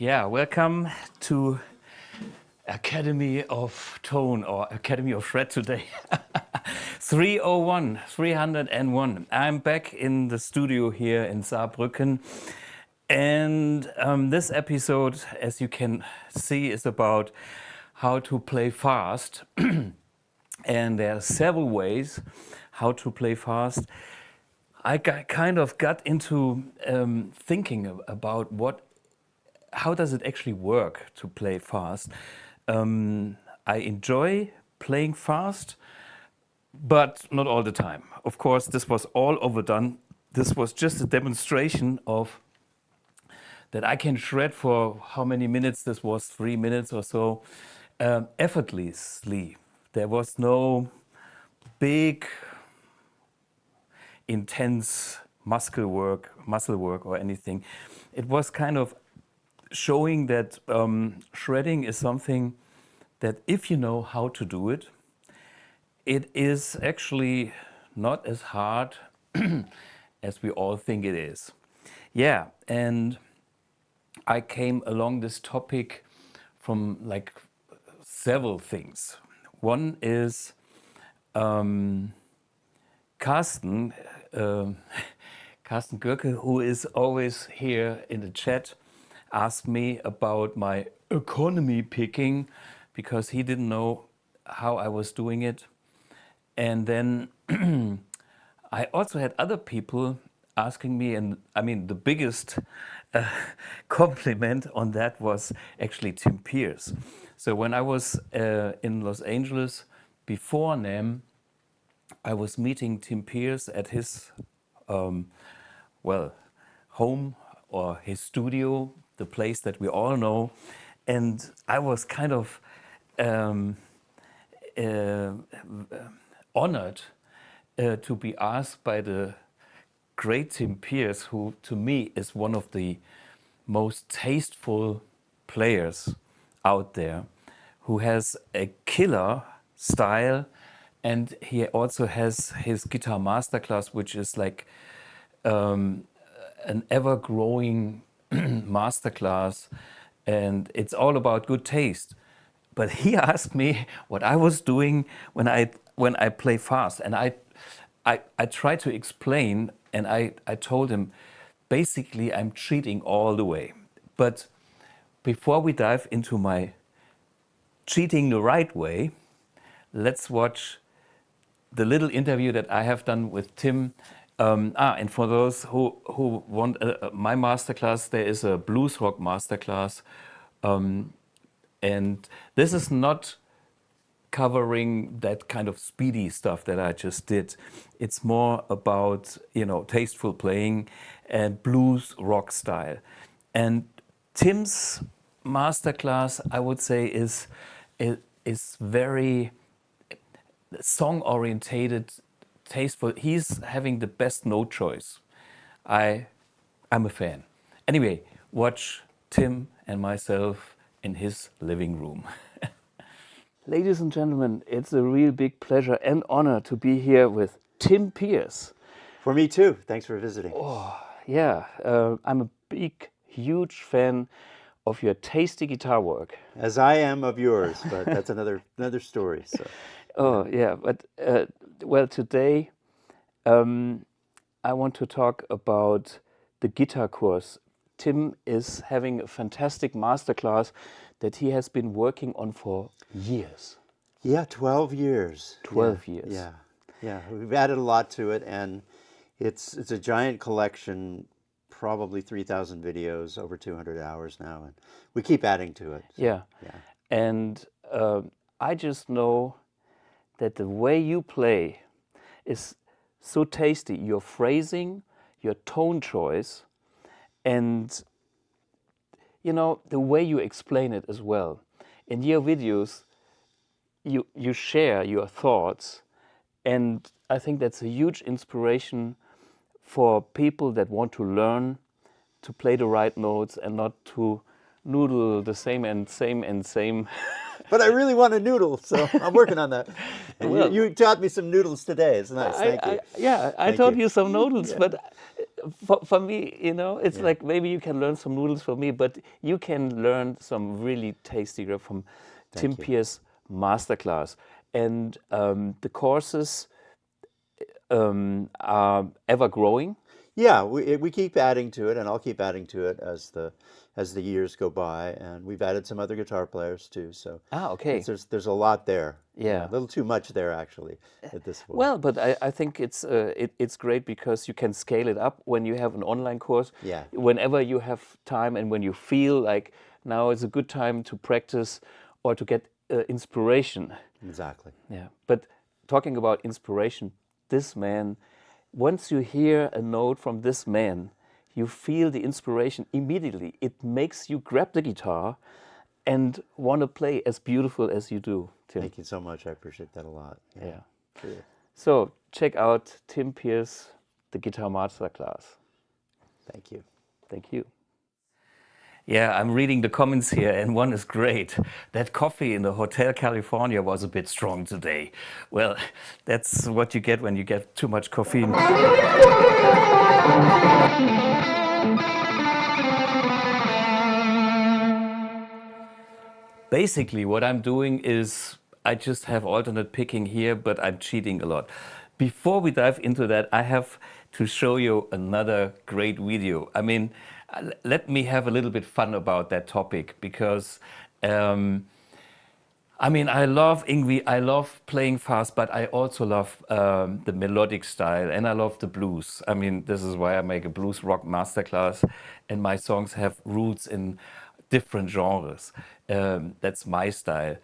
Yeah, welcome to Academy of Tone or Academy of Shred today. 301. I'm back in the studio here in Saarbrücken. And this episode, as you can see, is about how to play fast. And there are several ways how to play fast. I kind of got into thinking about how does it actually work to play fast. I enjoy playing fast, but not all the time. Of course, this was all overdone. This was just a demonstration of that I can shred for how many minutes? This was 3 minutes or so, effortlessly. There was no big, intense muscle work or anything. It was kind of showing that shredding is something that if you know how to do it, it is actually not as hard as we all think it is. Yeah, and I came along this topic from like several things. One is Carsten Görke, who is always here in the chat, asked me about my economy picking because he didn't know how I was doing it. And then I also had other people asking me, and I mean the biggest compliment on that was actually Tim Pierce. So when I was in Los Angeles before NAMM, I was meeting Tim Pierce at his home or his studio, the place that we all know, and I was kind of honored to be asked by the great Tim Pierce, who to me is one of the most tasteful players out there, who has a killer style, and he also has his guitar masterclass, which is like an ever-growing masterclass, and it's all about good taste. But he asked me what I was doing when I play fast, and I tried to explain, and I told him basically I'm cheating all the way. But before we dive into my cheating the right way, let's watch the little interview that I have done with Tim. And for those who want my masterclass, there is a blues rock masterclass, and this is not covering that kind of speedy stuff that I just did. It's more about, tasteful playing and blues rock style. And Tim's masterclass, I would say, is very song orientated, tasteful. He's having the best note choice. I'm a fan. Anyway, watch Tim and myself in his living room. Ladies and gentlemen, it's a real big pleasure and honor to be here with Tim Pierce. For me too. Thanks for visiting. Oh, yeah. I'm a huge fan of your tasty guitar work. As I am of yours, but that's another story. So. Oh, yeah. But, well, today I want to talk about the guitar course. Tim is having a fantastic masterclass that he has been working on for years. Yeah, 12 years. 12 years. Yeah. We've added a lot to it, and it's a giant collection, probably 3,000 videos, over 200 hours now, and we keep adding to it. So, yeah. And I just know that the way you play is so tasty. Your phrasing, your tone choice, and the way you explain it as well. In your videos, you share your thoughts, and I think that's a huge inspiration for people that want to learn to play the right notes and not to noodle the same and same. But I really want a noodle, so I'm working on that. And you taught me some noodles today. It's nice. Thank you. I taught you some noodles, but for me, it's Yeah. like maybe you can learn some noodles from me, but you can learn some really tasty grub from Tim Thank you. Pierce masterclass. And the courses are ever growing. Yeah, we keep adding to it, and I'll keep adding to it as the years go by. And we've added some other guitar players too. So Ah, okay. there's a lot there. Yeah, Yeah. a little too much there actually at this point. Well, but I think it's great because you can scale it up when you have an online course. Yeah. Whenever you have time and when you feel like now is a good time to practice or to get inspiration. Exactly. Yeah. But talking about inspiration, this man, once you hear a note from this man, you feel the inspiration immediately. It makes you grab the guitar and want to play as beautiful as you do, Tim. Thank you so much. I appreciate that a lot. Yeah. Truly. So check out Tim Pierce, the Guitar Masterclass. Thank you. Thank you. Yeah, I'm reading the comments here, and one is great. That coffee in the Hotel California was a bit strong today. Well, that's what you get when you get too much caffeine. Basically, what I'm doing is I just have alternate picking here, but I'm cheating a lot. Before we dive into that, I have to show you another great video. I mean, let me have a little bit fun about that topic because, I mean, I love Ingwie, I love playing fast, but I also love the melodic style and I love the blues. I mean, this is why I make a blues rock masterclass and my songs have roots in different genres. That's my style.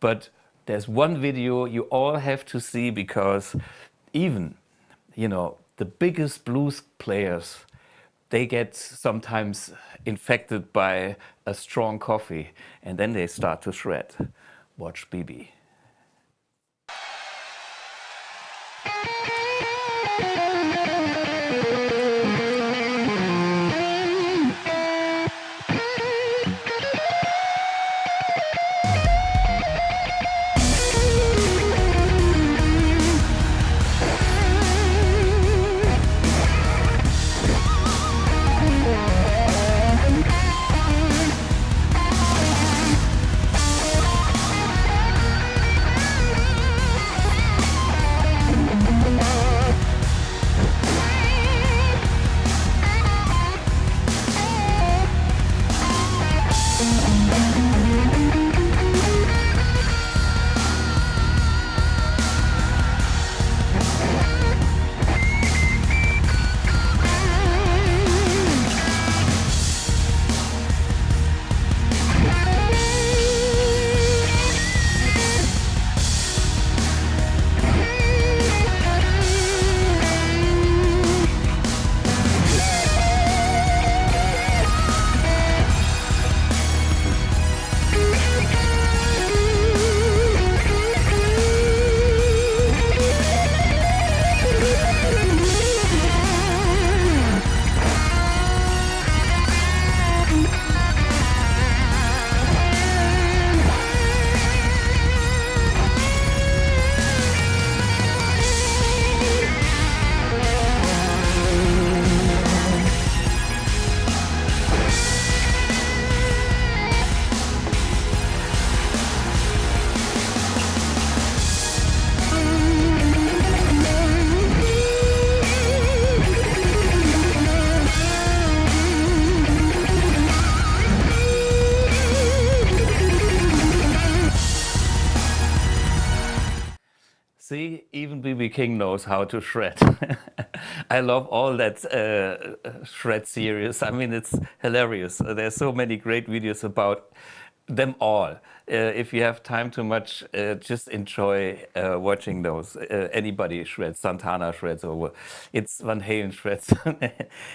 But there's one video you all have to see because even, the biggest blues players, they get sometimes infected by a strong coffee and then they start to shred. Watch BB. See, even BB King knows how to shred. I love all that shred series. I mean, it's hilarious. There's so many great videos about them all. If you have time too much, just enjoy watching those. Anybody shreds, Santana shreds, or it's Van Halen shreds.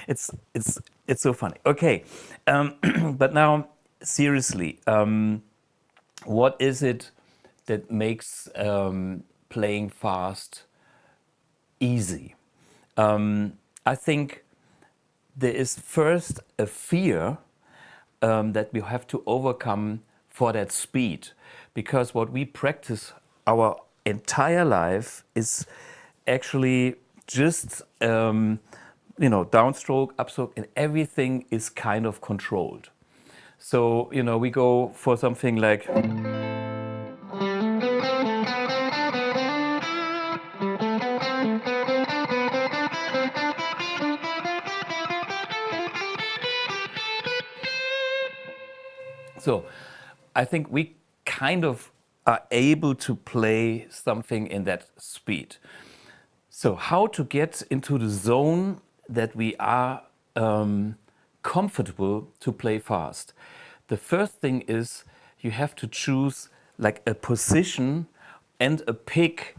it's so funny. Okay, but now seriously, what is it that makes playing fast easy? I think there is first a fear that we have to overcome for that speed, because what we practice our entire life is actually just downstroke, upstroke, and everything is kind of controlled. So, we go for something like, so I think we kind of are able to play something in that speed. So how to get into the zone that we are comfortable to play fast? The first thing is you have to choose like a position and a pick,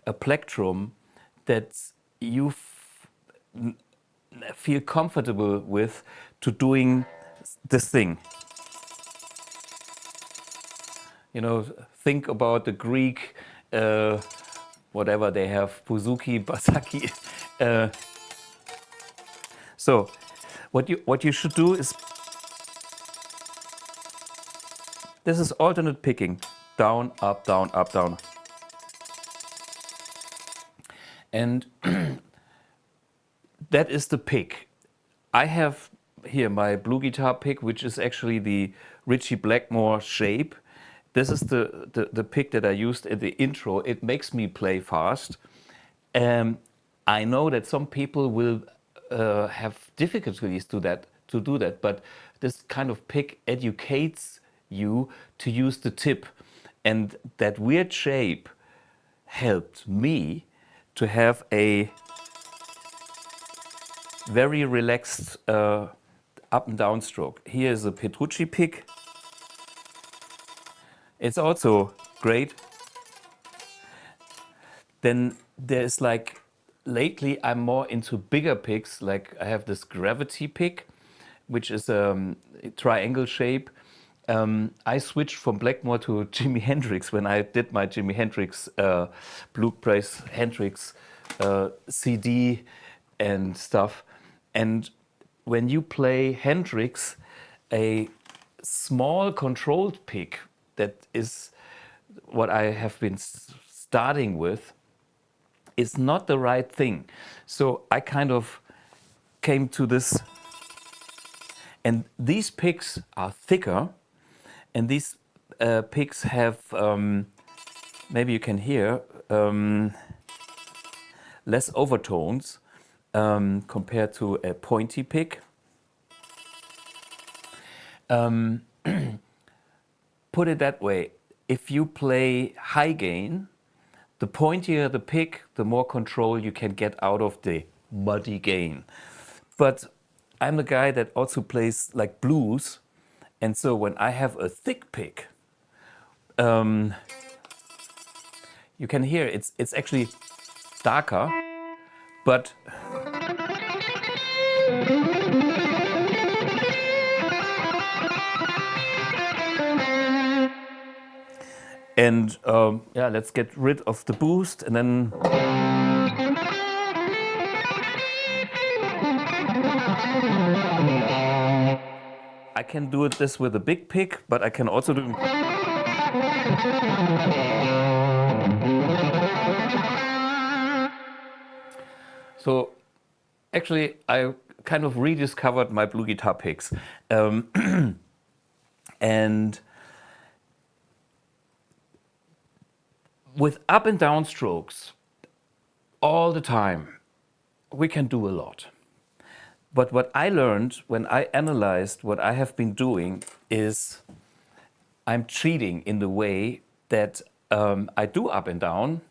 a plectrum that you feel comfortable with to doing this thing. Think about the Greek, whatever they have, bouzouki, basaki. So what you should do is, this is alternate picking, down, up, down, up, down. And that is the pick. I have here my BluGuitar pick, which is actually the Ritchie Blackmore shape. This is the pick that I used in the intro. It makes me play fast. I know that some people will have difficulties to do that, but this kind of pick educates you to use the tip. And that weird shape helped me to have a very relaxed up and down stroke. Here is a Petrucci pick. It's also great. Then there's like, lately I'm more into bigger picks. Like I have this gravity pick, which is a triangle shape. I switched from Blackmore to Jimi Hendrix when I did my Jimi Hendrix, Bluegrass Hendrix CD and stuff. And when you play Hendrix, a small controlled pick, that is what I have been starting with, is not the right thing. So I kind of came to this, and these picks are thicker, and these picks have, maybe you can hear, less overtones compared to a pointy pick. Put it that way, if you play high gain, the pointier the pick, the more control you can get out of the muddy gain. But I'm the guy that also plays like blues, and so when I have a thick pick, you can hear it's actually darker, but and yeah, let's get rid of the boost, and then I can do this with a big pick, but I can also do. So actually, I kind of rediscovered my BluGuitar picks, and with up and down strokes all the time, we can do a lot. But what I learned when I analyzed what I have been doing is I'm cheating in the way that I do up and down,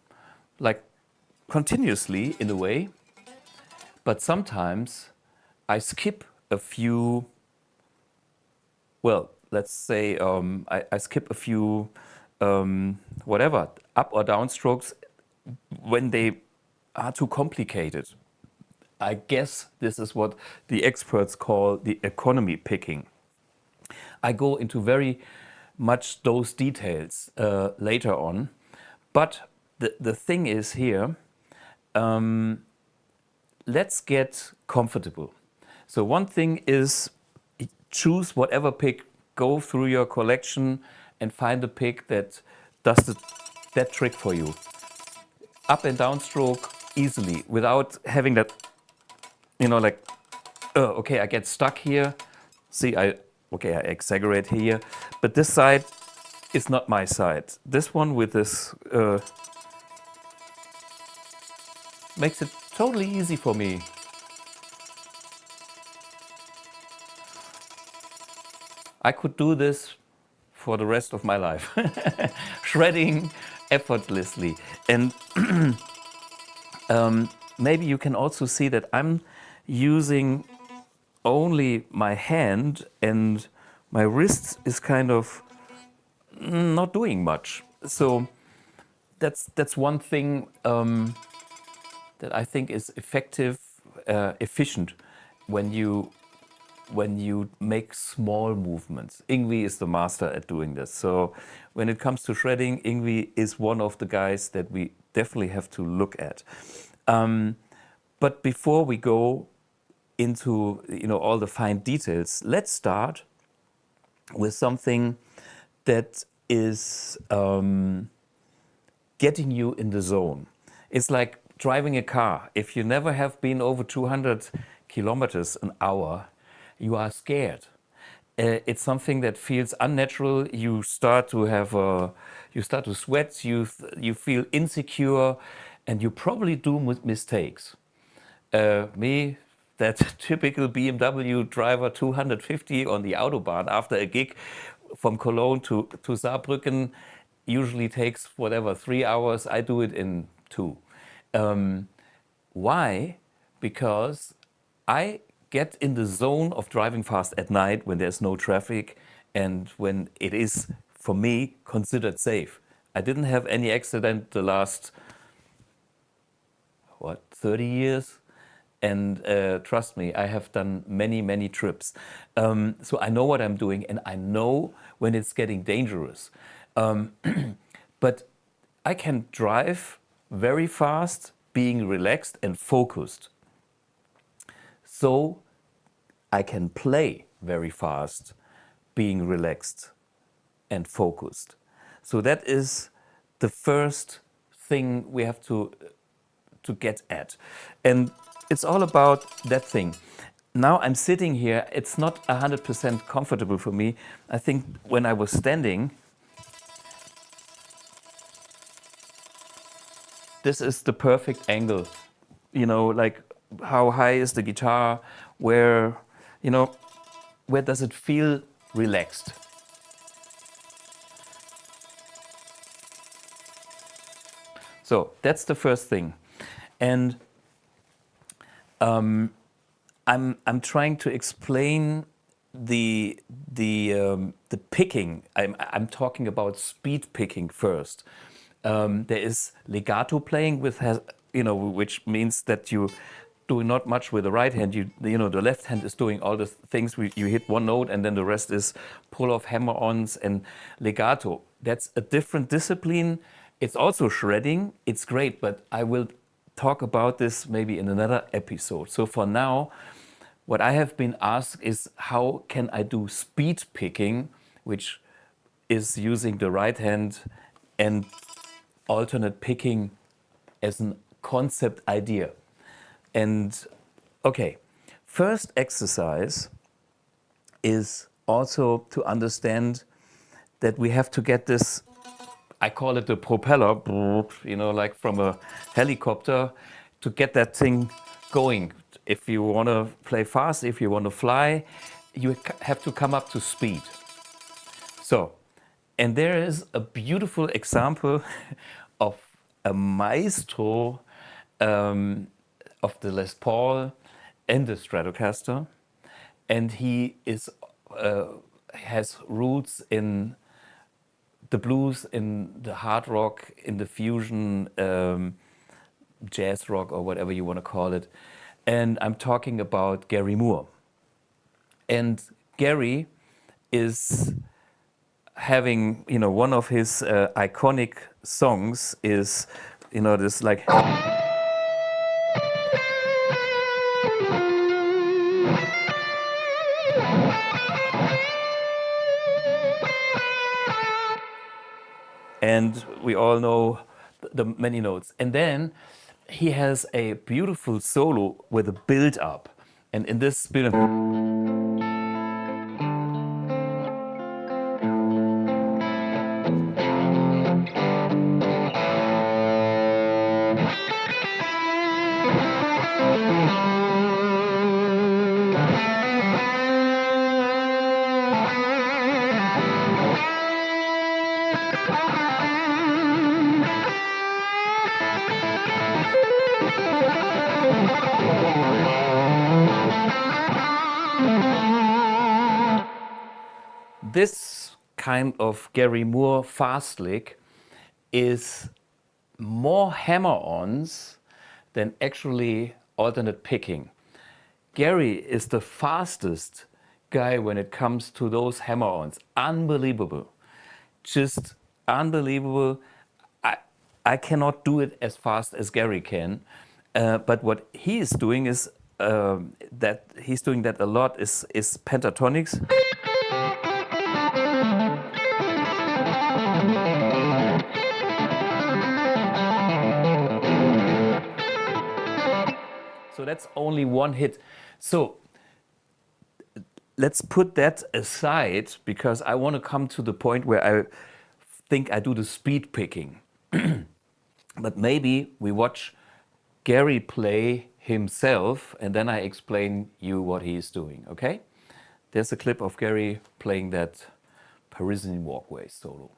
like continuously in a way, but sometimes I skip a few, well, let's say I skip a few whatever, up or down strokes when they are too complicated. I guess this is what the experts call the economy picking. I go into very much those details later on, but the thing is here, let's get comfortable. So one thing is choose whatever pick, go through your collection and find a pick that does that trick for you. Up and down stroke easily without having that you know, like, okay, I get stuck here. See, okay, I exaggerate here, but this side is not my side. This one with this makes it totally easy for me. I could do this for the rest of my life. Shredding effortlessly. And maybe you can also see that I'm using only my hand and my wrist is kind of not doing much. So that's one thing that I think is effective, efficient when you make small movements. Yngwie is the master at doing this. So when it comes to shredding, Yngwie is one of the guys that we definitely have to look at. But before we go into all the fine details, let's start with something that is getting you in the zone. It's like driving a car. If you never have been over 200 kilometers an hour, you are scared. It's something that feels unnatural. You start to sweat. You feel insecure, and you probably do mistakes. Me, that typical BMW driver, 250 on the Autobahn after a gig from Cologne to Saarbrücken, usually takes whatever 3 hours. I do it in 2. Why? Because I get in the zone of driving fast at night when there's no traffic and when it is, for me, considered safe. I didn't have any accident the last, 30 years? And trust me, I have done many, many trips. So I know what I'm doing and I know when it's getting dangerous. But I can drive very fast, being relaxed and focused. So I can play very fast, being relaxed and focused. So that is the first thing we have to get at. And it's all about that thing. Now I'm sitting here, it's not 100% comfortable for me. I think when I was standing, this is the perfect angle. Like how high is the guitar, where does it feel relaxed? So that's the first thing. And I'm trying to explain the picking. I'm talking about speed picking first. There is legato playing which means that you do not much with the right hand. The left hand is doing all the things. You hit one note and then the rest is pull off hammer-ons and legato. That's a different discipline. It's also shredding. It's great, but I will talk about this maybe in another episode. So for now, what I have been asked is how can I do speed picking, which is using the right hand and alternate picking as a concept idea. And okay, first exercise is also to understand that we have to get this, I call it the propeller, like from a helicopter, to get that thing going. If you want to play fast, if you want to fly, you have to come up to speed. So, and there is a beautiful example of a maestro of the Les Paul and the Stratocaster, and he has roots in the blues, in the hard rock, in the fusion, jazz rock, or whatever you want to call it. And I'm talking about Gary Moore. And Gary is having, one of his iconic songs is, this like. And we all know the many notes. And then he has a beautiful solo with a build up. And in this build up, this kind of Gary Moore fast lick is more hammer-ons than actually alternate picking. Gary is the fastest guy when it comes to those hammer-ons. Unbelievable. Just unbelievable. I cannot do it as fast as Gary can. But what he is doing is that he's doing that a lot is pentatonics. So that's only one hit. So let's put that aside because I want to come to the point where I think I do the speed picking. But maybe we watch Gary play himself and then I explain you what he is doing, okay? There's a clip of Gary playing that Parisian Walkway solo.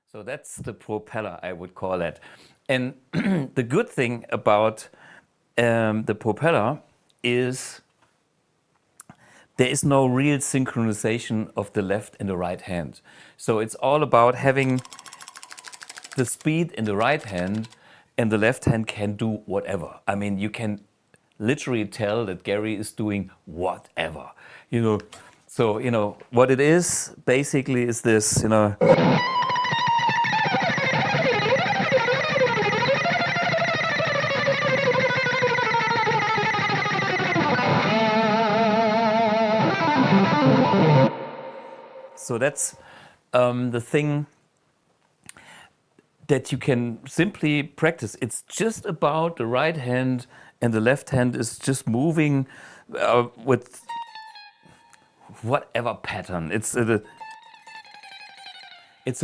So that's the propeller, I would call it. And the good thing about the propeller is there is no real synchronization of the left and the right hand. So it's all about having the speed in the right hand and the left hand can do whatever. I mean, you can literally tell that Gary is doing whatever, you know. So, you know, what it is basically is this, you know. So that's the thing that you can simply practice. It's just about the right hand and the left hand is just moving with whatever pattern. It's a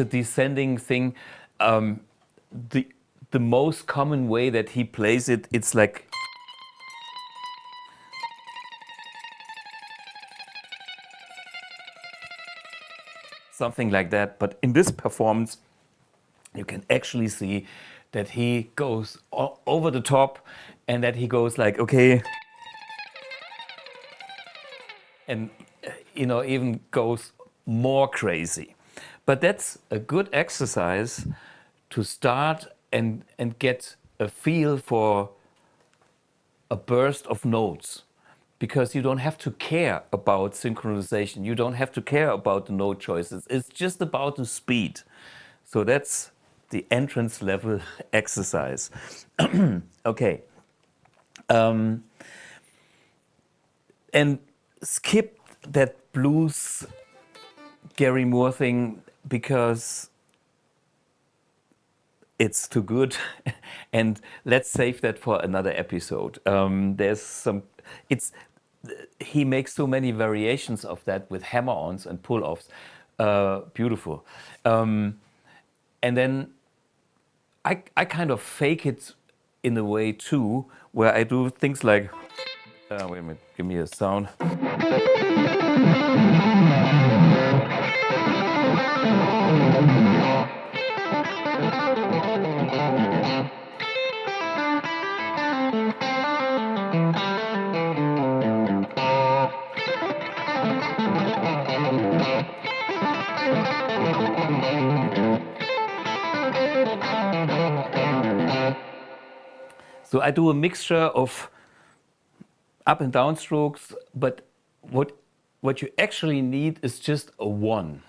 descending thing. The most common way that he plays it, it's like something like that. But in this performance, you can actually see that he goes over the top and that he goes like, okay, and you know, even goes more crazy. But that's a good exercise to start and get a feel for a burst of notes. Because you don't have to care about synchronization. You don't have to care about the note choices. It's just about the speed. So that's the entrance level exercise. Okay. And skip that blues Gary Moore thing because it's too good. And let's save that for another episode. There's some, he makes so many variations of that with hammer-ons and pull-offs. Beautiful. And then I kind of fake it in a way too, where I do things like, wait a minute, give me a sound. So I do a mixture of up and down strokes, but what you actually need is just a one.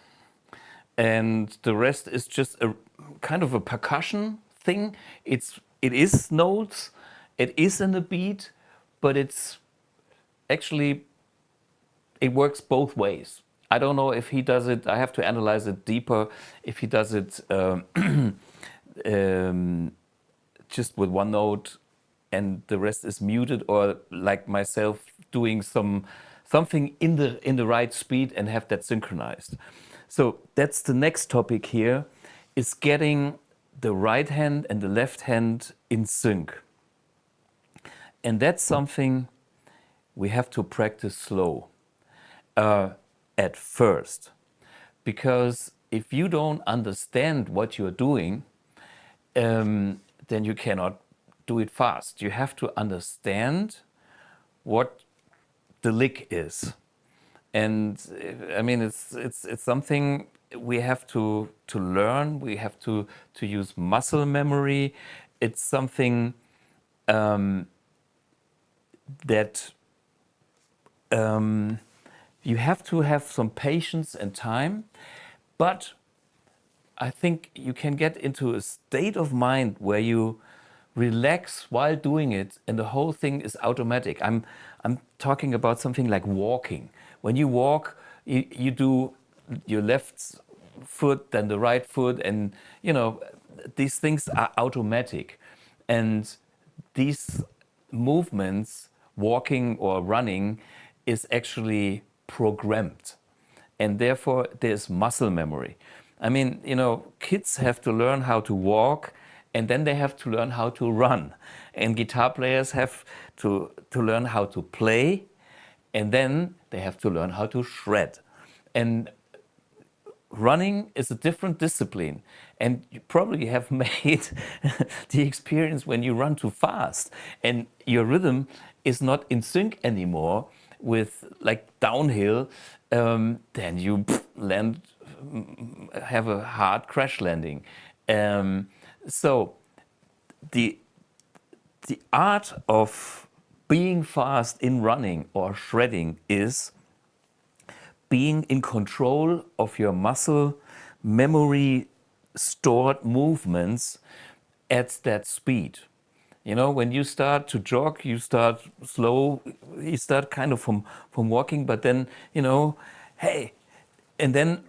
And the rest is just a kind of a percussion thing. It is notes, it is in the beat, but it's actually, it works both ways. I don't know if he does it, I have to analyze it deeper, if he does it just with one note and the rest is muted, or like myself doing something in the right speed and have that synchronized. So that's the next topic here, is getting the right hand and the left hand in sync. And that's something we have to practice slow at first. Because if you don't understand what you're doing, then you cannot do it fast. You have to understand what the lick is. And I mean, it's something we have to learn. We have to use muscle memory. It's something that you have to have some patience and time. But I think you can get into a state of mind where you relax while doing it, and the whole thing is automatic. I'm talking about something like walking. When you walk, you do your left foot, then the right foot, and you know, these things are automatic. And these movements, walking or running, is actually programmed. And therefore there's muscle memory. I mean, you know, kids have to learn how to walk, and then they have to learn how to run. And guitar players have to learn how to play, and then they have to learn how to shred. And running is a different discipline. And you probably have made the experience when you run too fast and your rhythm is not in sync anymore with like downhill, then you land, have a hard crash landing. So the art of being fast in running or shredding is being in control of your muscle memory stored movements at that speed. You know, when you start to jog, you start slow, you start kind of from walking, but then, you know, hey, and then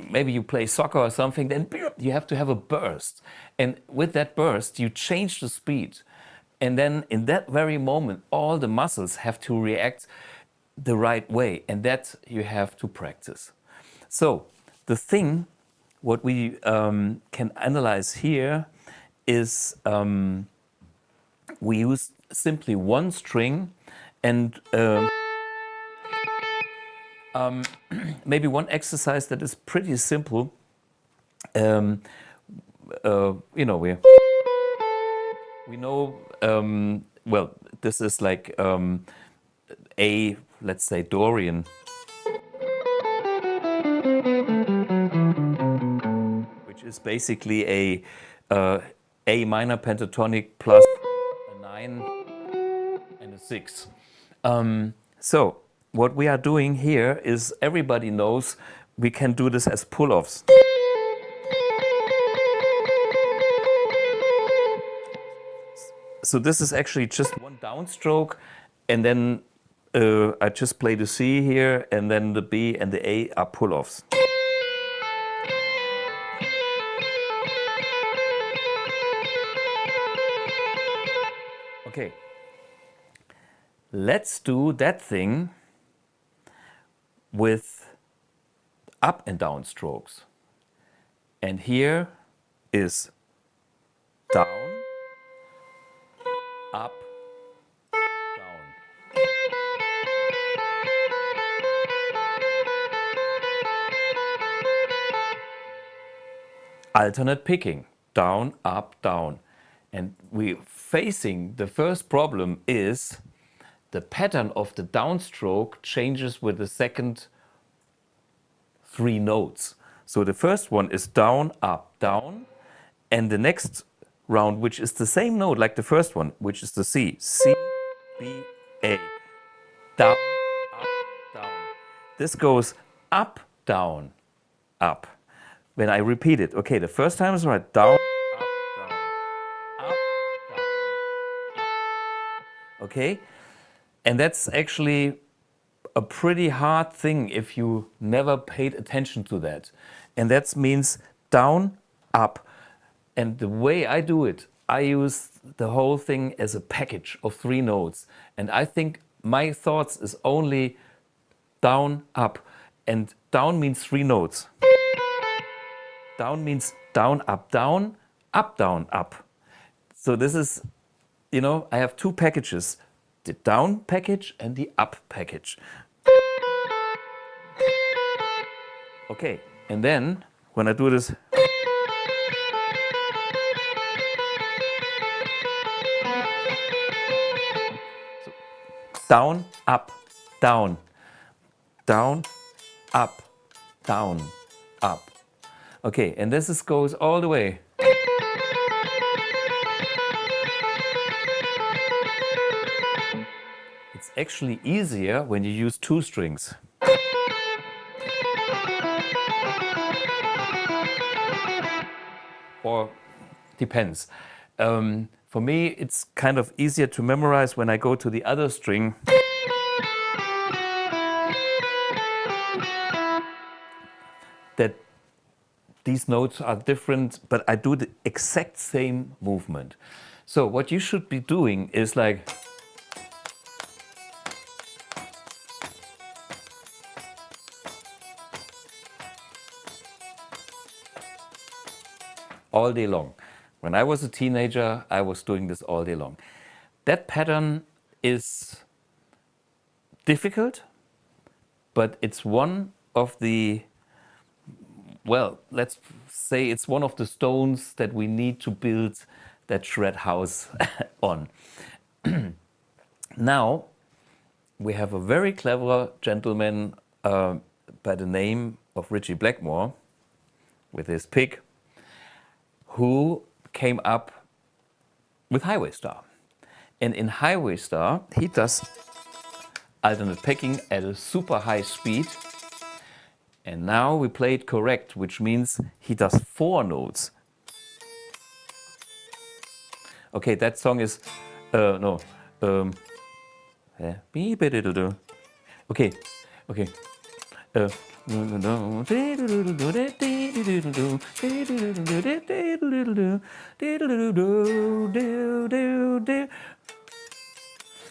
maybe you play soccer or something, then you have to have a burst. And with that burst, you change the speed. And then in that very moment, all the muscles have to react the right way. And that you have to practice. So the thing, what we can analyze here is we use simply one string and maybe one exercise that is pretty simple. You know, we know, well, this is like a, let's say, Dorian, which is basically a minor pentatonic plus a 9 and a 6. So what we are doing here is, everybody knows we can do this as pull-offs. So this is actually just one downstroke, and then I just play the C here, and then the B and the A are pull-offs. Okay, let's do that thing with up and down strokes. And here is down, up, down. Alternate picking, down, up, down. And we facing the first problem is the pattern of the downstroke changes with the second 3 notes. So the first one is down, up, down, and the next round, which is the same note like the first one, which is the C. C, B, A. Down, up, down. This goes up, down, up. When I repeat it, okay, the first time is right. Down, up, down, up, down, up. Okay? And that's actually a pretty hard thing if you never paid attention to that. And that means down, up. And the way I do it, I use the whole thing as a package of 3 notes. And I think my thoughts is only down, up. And down means 3 notes. Down means down, up, down, up. So this is, you know, I have 2 packages, the down package and the up package. Okay, and then when I do this, so down, up, down, down, up, down, up. Okay, and this goes all the way. It's actually easier when you use 2 strings. Or depends. For me, it's kind of easier to memorize when I go to the other string. That these notes are different, but I do the exact same movement. So what you should be doing is like, all day long. When I was a teenager, I was doing this all day long. That pattern is difficult, but it's one of the, well, let's say it's one of the stones that we need to build that shred house on. Now, we have a very clever gentleman by the name of Ritchie Blackmore with his pick, who came up with Highway Star. And in Highway Star, he does alternate picking at a super high speed. And now we play it correct, which means he does 4 notes. Okay, that song is, no. Okay, okay.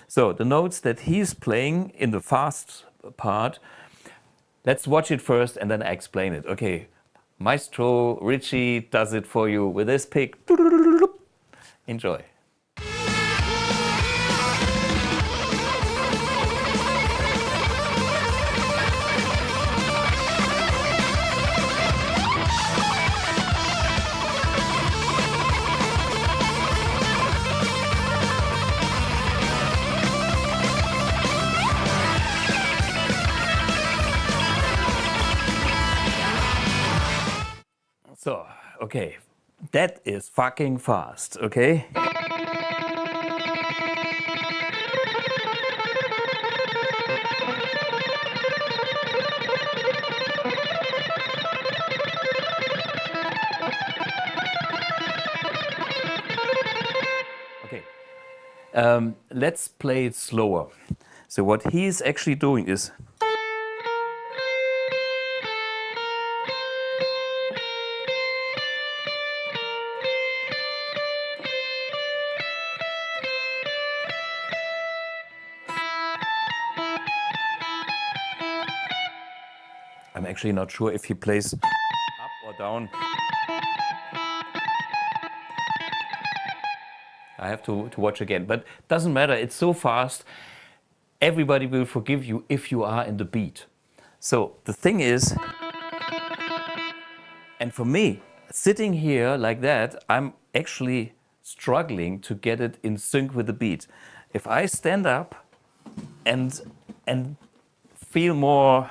So the notes that he's playing in the fast part, let's watch it first and then I explain it. Okay, Maestro Ritchie does it for you with this pick. Enjoy. So, okay, that is fucking fast, okay? Okay, let's play it slower. So what he's actually doing is, I'm actually not sure if he plays up or down. I have to watch again, but doesn't matter, it's so fast. Everybody will forgive you if you are in the beat. So the thing is, and for me, sitting here like that, I'm actually struggling to get it in sync with the beat. If I stand up and feel more,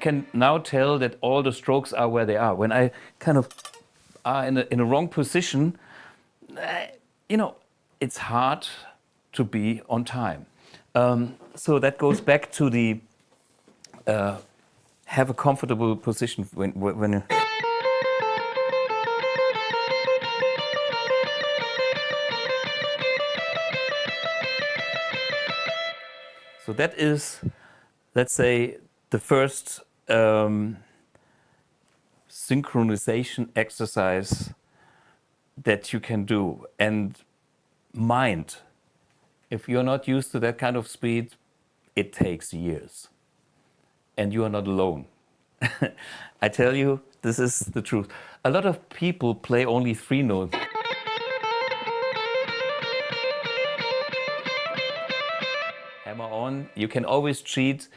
can now tell that all the strokes are where they are. When I kind of are in a wrong position, you know, it's hard to be on time. So that goes back to the have a comfortable position when you... So that is, let's say, the first synchronization exercise that you can do. And mind, if you're not used to that kind of speed, it takes years. And you are not alone. I tell you, this is the truth. A lot of people play only 3 notes. Hammer on, you can always cheat.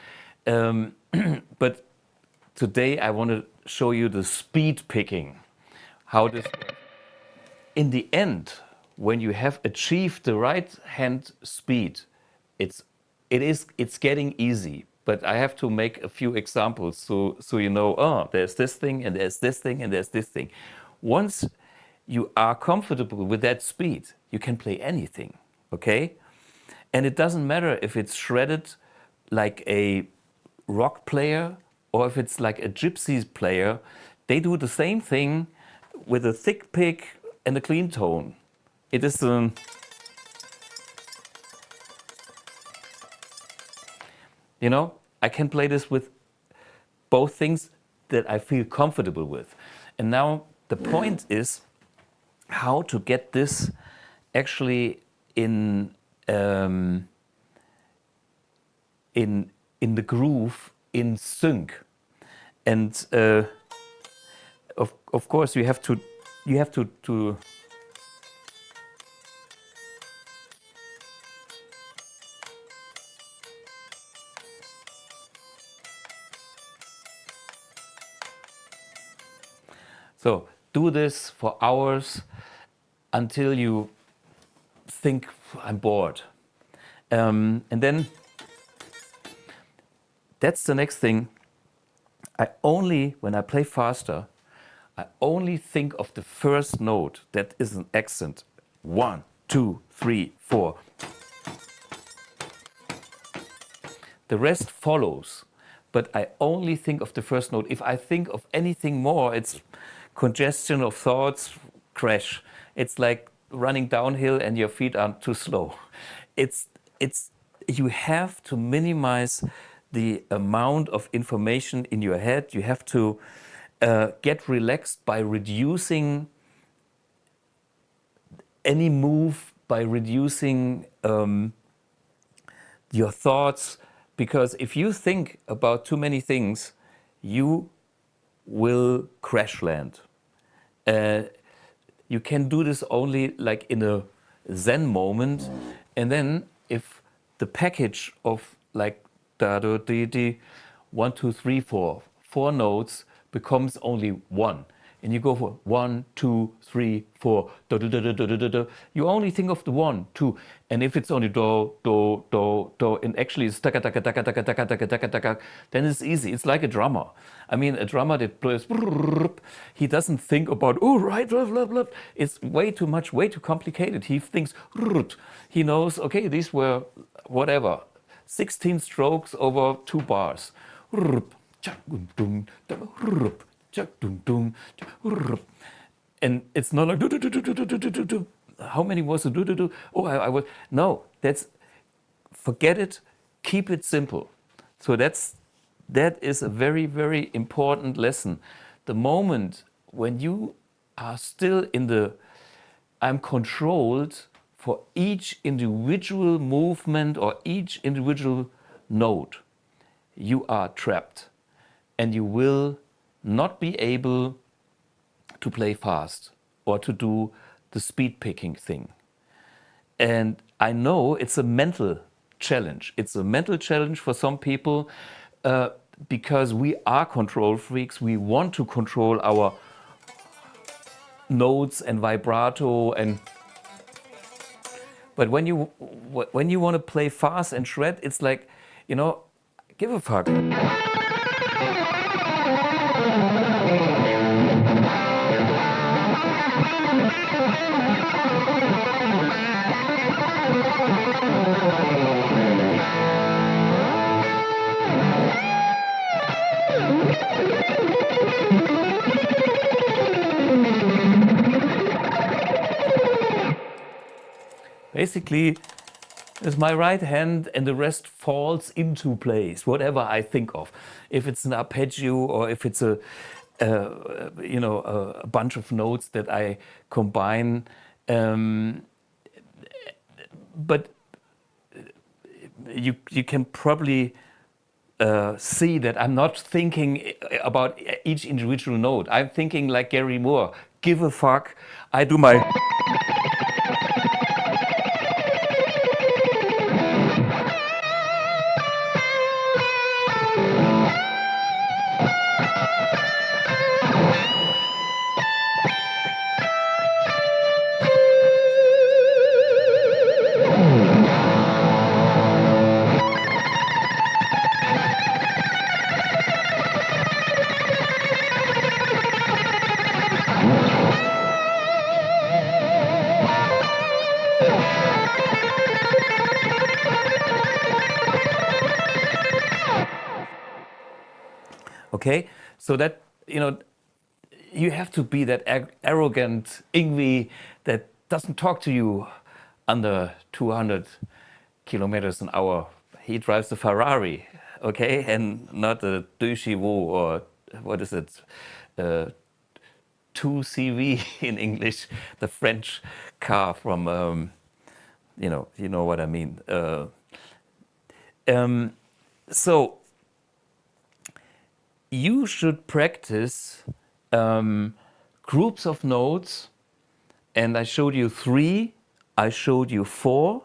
But today I want to show you the speed picking. How this works. In the end, when you have achieved the right hand speed, it's getting easy. But I have to make a few examples so you know, oh, there's this thing and there's this thing and there's this thing. Once you are comfortable with that speed, you can play anything, okay? And it doesn't matter if it's shredded like a rock player or if it's like a gypsy player. They do the same thing with a thick pick and a clean tone. It is you know, I can play this with both things that I feel comfortable with. And now the point is how to get this actually in the groove, in sync. And of course you have to so do this for hours until you think, I'm bored. And then that's the next thing. When I play faster, I only think of the first note that is an accent. 1, 2, 3, 4. The rest follows, but I only think of the first note. If I think of anything more, it's congestion of thoughts, crash. It's like running downhill and your feet are too slow. You have to minimize the amount of information in your head. You have to get relaxed by reducing any move, by reducing your thoughts. Because if you think about too many things, you will crash land. You can do this only like in a Zen moment. And then if the package of like da do di di 1 2 3 4 notes becomes only 1, and you go for 1 2 3 4 da da da da da da da, you only think of the 1 2, and if it's only do do do do and actually it's taka taka taka taka taka taka taka taka, then it's easy. It's like a drummer. I mean, a drummer that plays, he doesn't think about, oh right, blah, blah, blah. It's way too much, way too complicated. He thinks, he knows, okay, these were whatever 16 strokes over 2 bars. And it's not like how many was it? Oh, I was no. Forget it. Keep it simple. So that is a very, very important lesson. The moment when you are still I'm controlled for each individual movement or each individual note, you are trapped and you will not be able to play fast or to do the speed picking thing. And I know it's a mental challenge. It's a mental challenge for some people because we are control freaks. We want to control our notes and vibrato but when you want to play fast and shred, it's like, give a fuck. Basically, it's my right hand and the rest falls into place, whatever I think of. If it's an arpeggio or if it's a bunch of notes that I combine. But you can probably see that I'm not thinking about each individual note. I'm thinking like Gary Moore, give a fuck, I do my... Okay, so that, you have to be that arrogant Ingvi that doesn't talk to you under 200 kilometers an hour. He drives a Ferrari, okay, and not a 2CV or what is it, 2CV in English, the French car from, you know what I mean. So you should practice groups of notes, and I showed you 3, I showed you 4.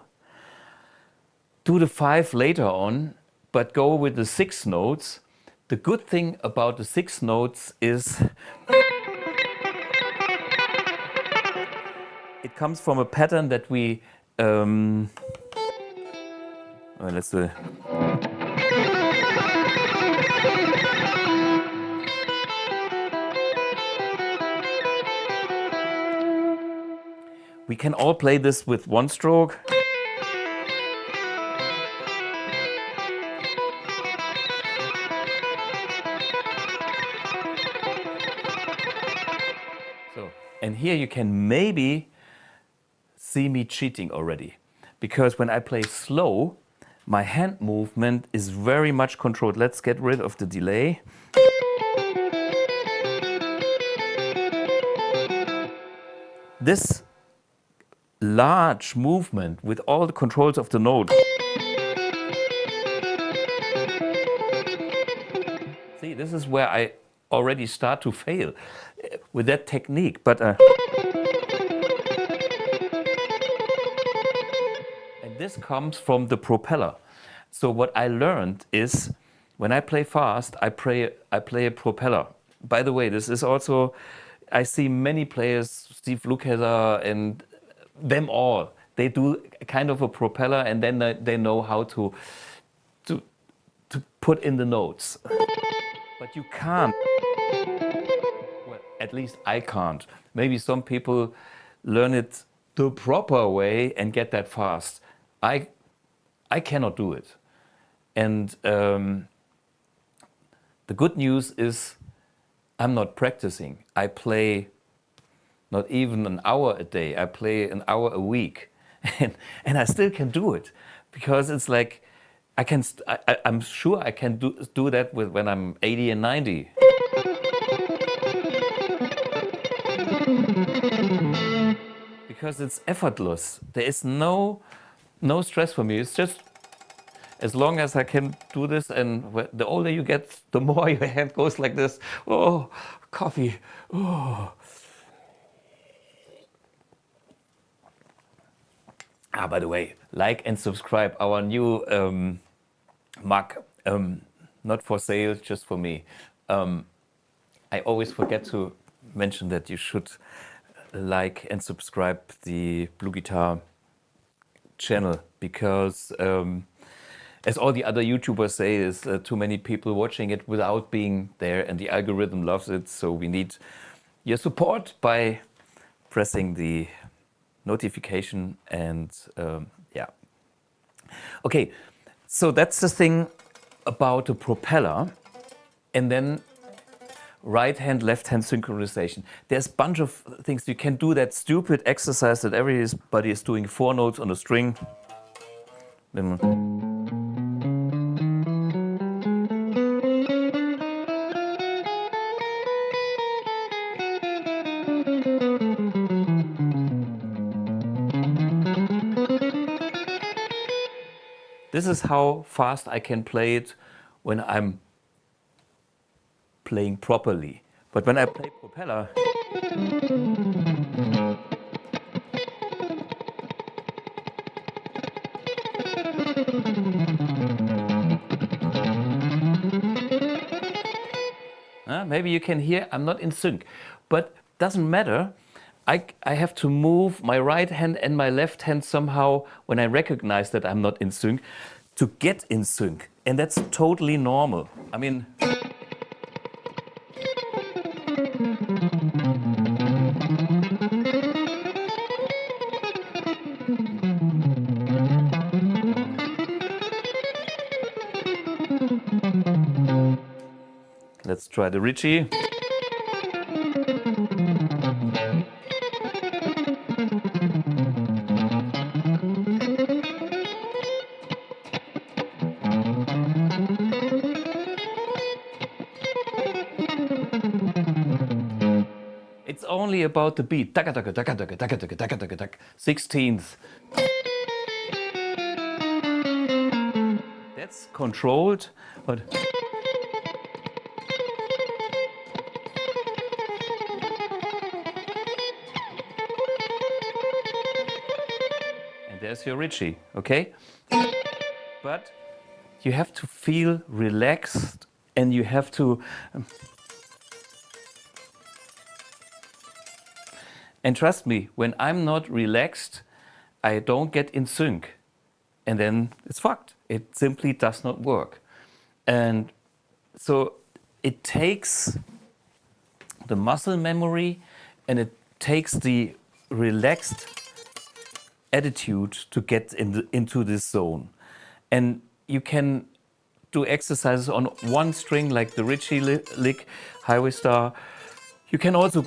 Do the 5 later on, but go with the 6 notes. The good thing about the 6 notes is it comes from a pattern that we let's do it. We can all play this with one stroke. So, and here you can maybe see me cheating already, because when I play slow, my hand movement is very much controlled. Let's get rid of the delay. This large movement with all the controls of the note. See, this is where I already start to fail with that technique, but and this comes from the Propeller. So what I learned is when I play fast, I play a Propeller. By the way, this is also, I see many players, Steve Lukather and them all, they do kind of a Propeller, and then they know how to put in the notes. But you can't. Well, at least I can't. Maybe some people learn it the proper way and get that fast. I cannot do it. And the good news is I'm not practicing. I play not even an hour a day. I play an hour a week, and I still can do it, because it's like I'm sure I can do that when I'm 80 and 90. Because it's effortless. There is no stress for me. It's just as long as I can do this, and the older you get, the more your hand goes like this. Oh, coffee. Oh. By the way, like and subscribe our new mug. Not for sale, just for me. I always forget to mention that you should like and subscribe the BluGuitar channel, because as all the other YouTubers say, is too many people watching it without being there, and the algorithm loves it. So we need your support by pressing the notification, and yeah. Okay, so that's the thing about the propeller. And then right hand, left hand synchronization. There's a bunch of things. You can do that stupid exercise that everybody is doing, 4 notes on a string. Then this is how fast I can play it when I'm playing properly. But when I play propeller, maybe you can hear I'm not in sync, but doesn't matter. I have to move my right hand and my left hand somehow when I recognize that I'm not in sync to get in sync. And that's totally normal. I mean, let's try the Ritchie. It's only about the beat. 16th. That's controlled, but and there's your Ritchie, okay? But you have to feel relaxed, and you have to and trust me, when I'm not relaxed, I don't get in sync. And then it's fucked. It simply does not work. And so it takes the muscle memory and it takes the relaxed attitude to get into this zone. And you can do exercises on one string like the Ritchie lick, Highway Star. You can also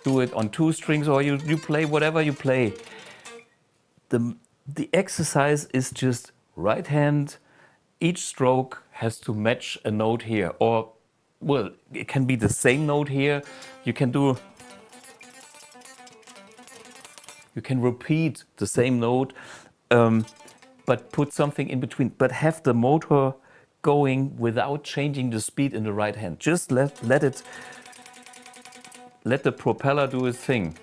do it on 2 strings, or you play whatever you play. The exercise is just right hand, each stroke has to match a note here, or well, it can be the same note here. You can repeat the same note, but put something in between, but have the motor going without changing the speed in the right hand. Just let the propeller do its thing.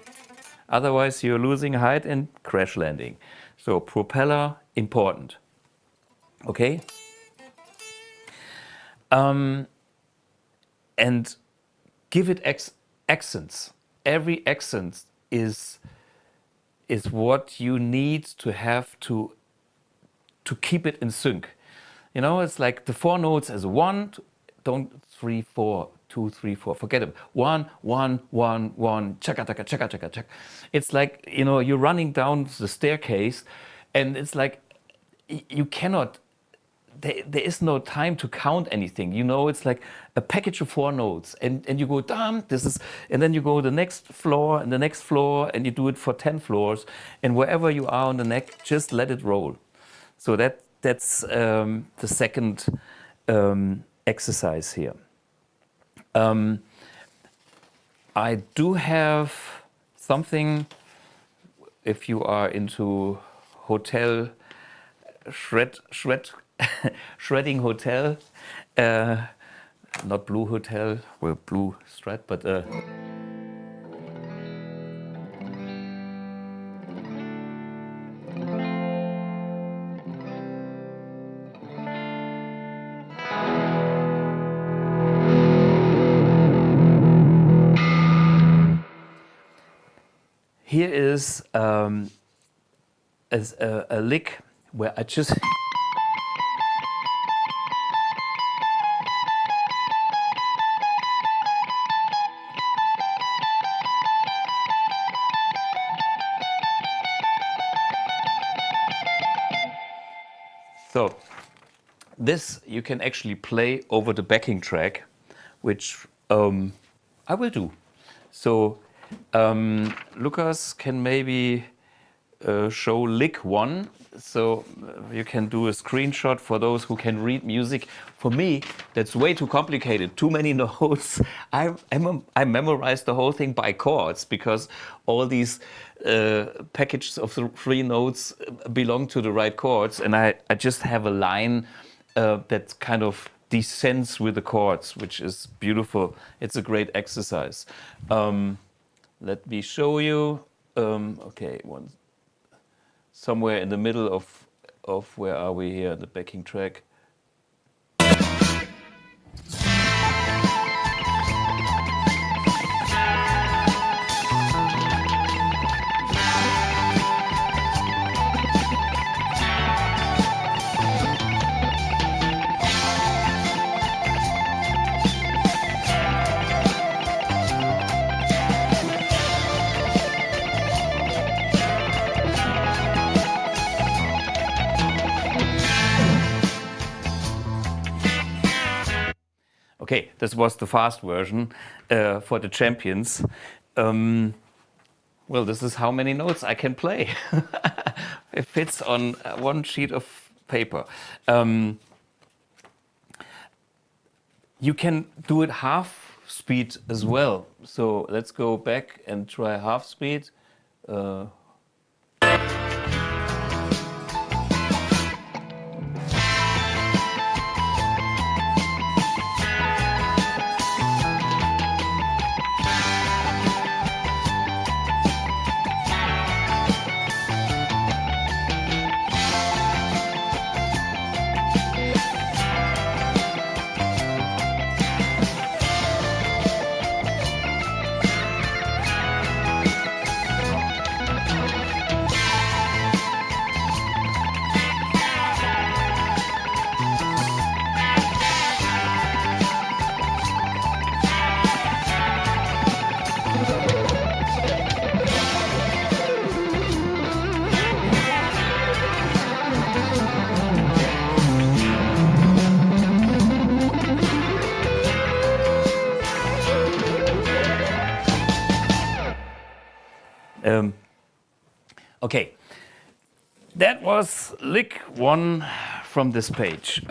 Otherwise, you're losing height and crash landing. So propeller, important. Okay? And give it accents. Every accent is what you need to have to keep it in sync. You know, it's like the 4 notes as 1, 3, 4, 2, 3, 4. Forget it. 1, 1, 1, 1. Chaka, chaka, chaka, chaka, chaka. It's like, you know, you're running down the staircase, and it's like you cannot. There is no time to count anything. You know, it's like a package of 4 notes, and you go, damn, this is, and then you go the next floor and the next floor, and you do it for 10 floors, and wherever you are on the neck, just let it roll. So that's the second exercise here. I do have something, if you are into hotel, shredding hotel, not Blue Hotel, well, Blue Strat, but here is a lick where I just So this you can actually play over the backing track, which I will do. So Lucas can maybe show lick 1. So you can do a screenshot for those who can read music. For me, that's way too complicated. Too many notes. I memorized the whole thing by chords because all these packages of the 3 notes belong to the right chords. And I just have a line that kind of descends with the chords, which is beautiful. It's a great exercise. Let me show you. Okay, somewhere in the middle of where are we here, the backing track. Okay, this was the fast version for the champions. Well, this is how many notes I can play. It fits on one sheet of paper. You can do it half speed as well. So let's go back and try half speed. Okay, that was lick 1 from this page.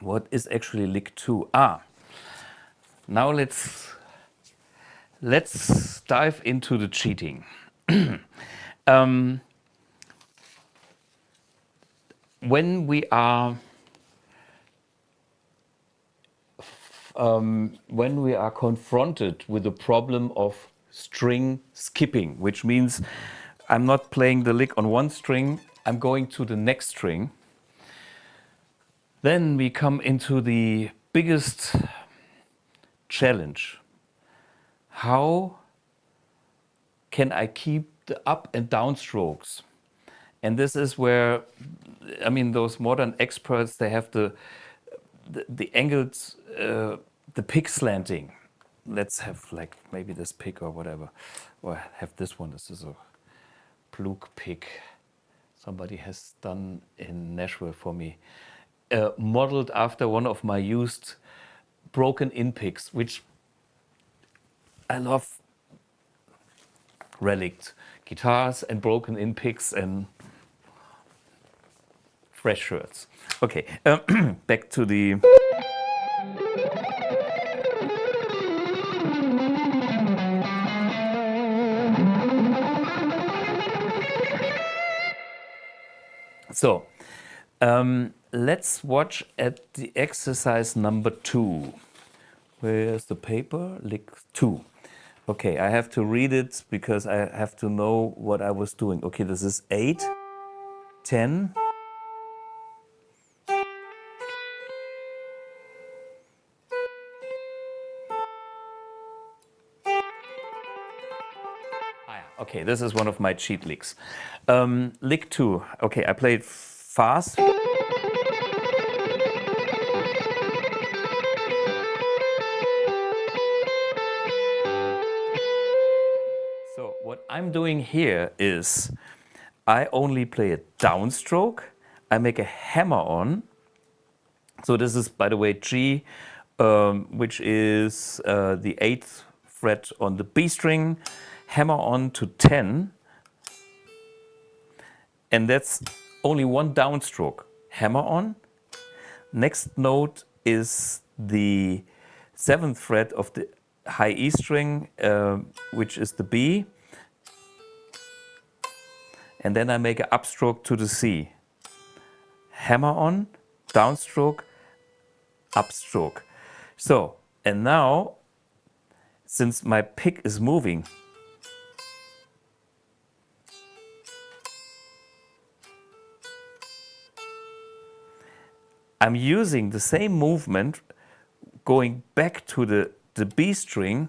What is actually lick 2? Now let's dive into the cheating. When we are confronted with the problem of string skipping, which means I'm not playing the lick on one string, I'm going to the next string. Then we come into the biggest challenge. How can I keep the up and down strokes? And this is where, I mean, those modern experts, they have the angled, the pick slanting. Let's have like maybe this pick or whatever. Or have this one. This is a Blug pick somebody has done in Nashville for me. Modeled after one of my used broken in picks, which I love. Relict guitars and broken in picks and fresh shirts. Okay, back to the... So, let's watch at the exercise number 2. Where's the paper? Lick 2. Okay, I have to read it because I have to know what I was doing. Okay, this is 8, 10. Okay, this is one of my cheat licks. Lick 2. Okay, I played fast. So what I'm doing here is I only play a downstroke. I make a hammer-on. So this is, by the way, G, which is the 8th fret on the B string, hammer-on to 10, and that's only one downstroke. Hammer-on. Next note is the 7th fret of the high E string, which is the B, and then I make an upstroke to the C. Hammer-on, downstroke, upstroke. So, and now, since my pick is moving, I'm using the same movement going back to the B string.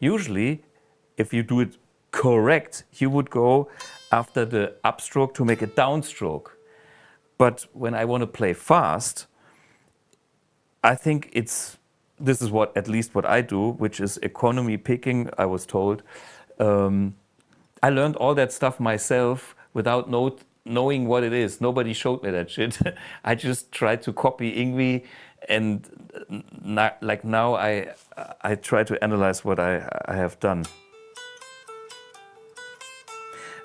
Usually, if you do it correct, you would go after the upstroke to make a downstroke. But when I want to play fast, I think this is what, at least what I do, which is economy picking, I was told. I learned all that stuff myself without knowing what it is. Nobody showed me that shit. I just tried to copy Yngwie, and now I try to analyze what I have done.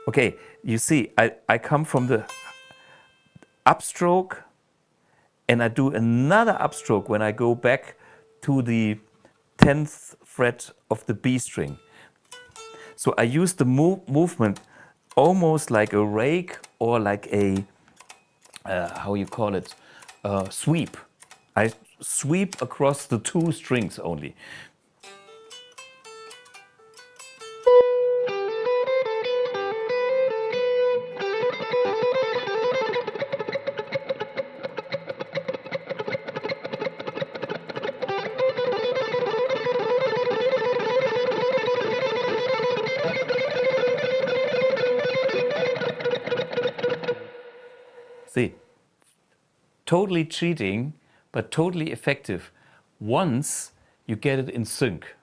Okay, you see, I come from the upstroke, and I do another upstroke when I go back to the 10th fret of the B string. So I use the movement almost like a rake or like a, how you call it, sweep. I sweep across the 2 strings only. See, totally cheating, but totally effective once you get it in sync.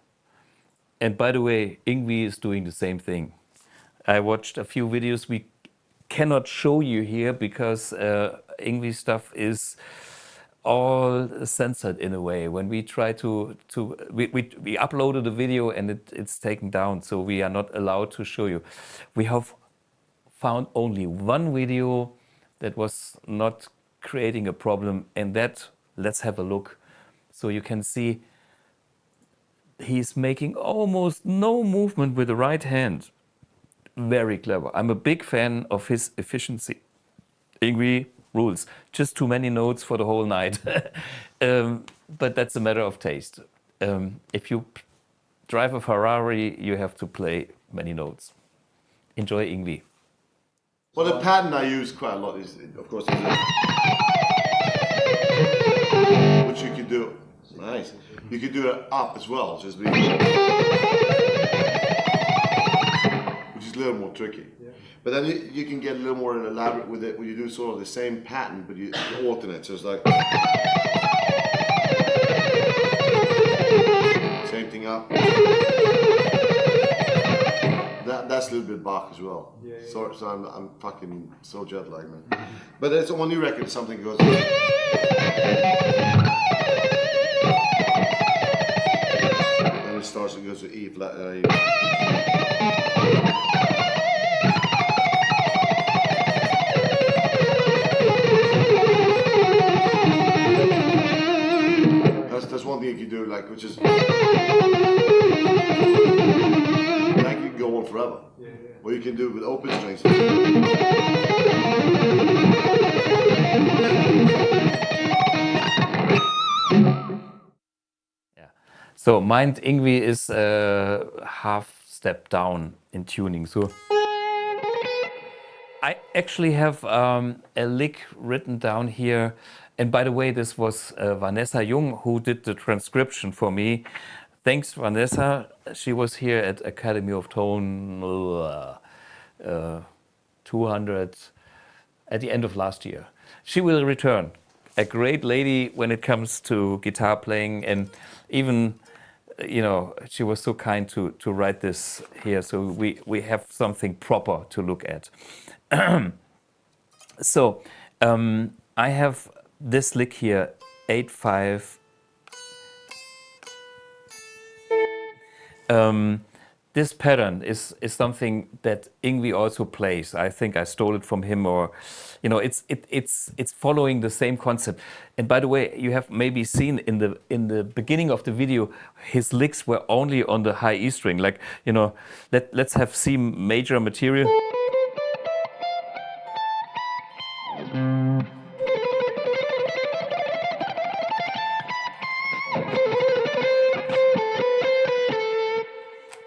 And by the way, Yngwie is doing the same thing. I watched a few videos we cannot show you here because Yngwie stuff is all censored in a way. When we try we uploaded a video and it's taken down, so we are not allowed to show you. We have found only one video that was not creating a problem, and that, let's have a look. So you can see he's making almost no movement with the right hand. Very clever. I'm a big fan of his efficiency. Yngwie rules. Just too many notes for the whole night. But that's a matter of taste. If you drive a Ferrari, you have to play many notes. Enjoy Yngwie. Well, the pattern I use quite a lot is, of course, which you could do. Nice. You could do it up as well, which is a little more tricky. Yeah. But then you can get a little more elaborate with it when you do sort of the same pattern, but you alternate. So it's like same thing up. That's a little bit Bach as well. Yeah, yeah. So I'm fucking so jet lagged, man. But it's on new record. Something goes. Then it starts. It goes to E flat. That's one thing you can do, like, which is. Go on forever. Yeah, yeah. Or you can do it with open strings. Yeah. So mind Yngwie is a half step down in tuning. So I actually have a lick written down here. And by the way, this was Vanessa Jung who did the transcription for me. Thanks, Vanessa. She was here at Academy of Tone 200 at the end of last year. She will return. A great lady when it comes to guitar playing, and even you know, she was so kind to write this here, so we have something proper to look at. So I have this lick here, 8/5. This pattern is something that Yngwie also plays. I think I stole it from him, or, you know, it's following the same concept. And by the way, you have maybe seen in the beginning of the video, his licks were only on the high E string. Like, you know, let's have C major material.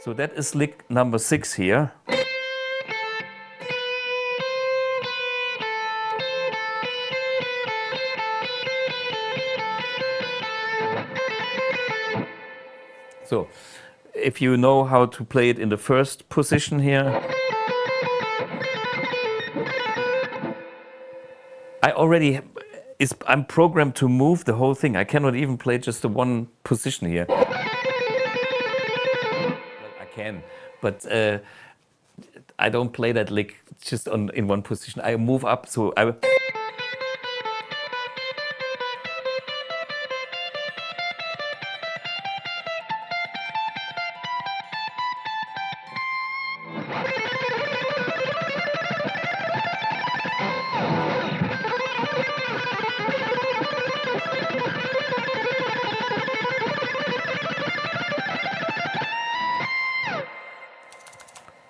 So that is lick number 6 here. So if you know how to play it in the first position here, I'm programmed to move the whole thing. I cannot even play just the one position here. I can, but I don't play that lick just in one position. I move up, so I.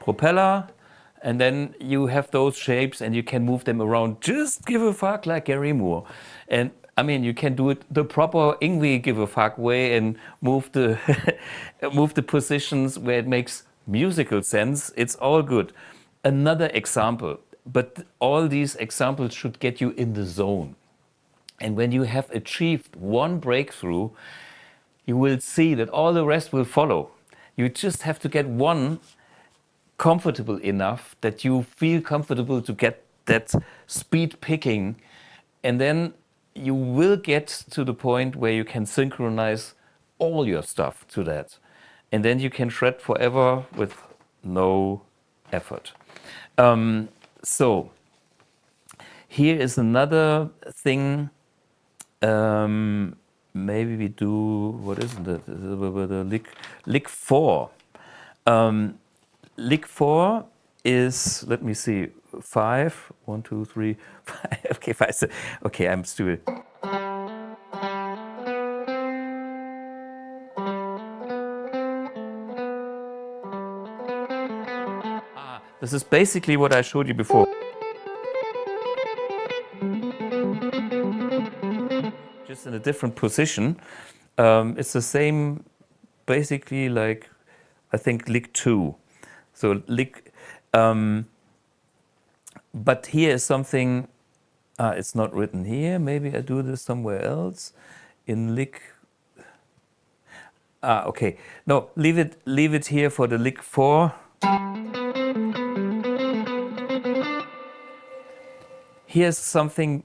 Propeller, and then you have those shapes and you can move them around. Just give a fuck like Gary Moore. And I mean, you can do it the proper Yngwie give a fuck way and move the move the positions where it makes musical sense. It's all good. Another example, but all these examples should get you in the zone. And when you have achieved one breakthrough, you will see that all the rest will follow. You just have to get one comfortable enough that you feel comfortable to get that speed picking, and then you will get to the point where you can synchronize all your stuff to that, and then you can shred forever with no effort. So here is another thing. Maybe we do, what is it, the lick 4. Lick 4 is, let me see, 5, 1, 2, 3, 5. Okay, 5. Okay, I'm stupid. This is basically what I showed you before. Just in a different position. It's the same, basically, like, I think, lick 2. So lick, but here is something, it's not written here. Maybe I do this somewhere else. In lick, okay. No, leave it here for the lick 4. Here's something,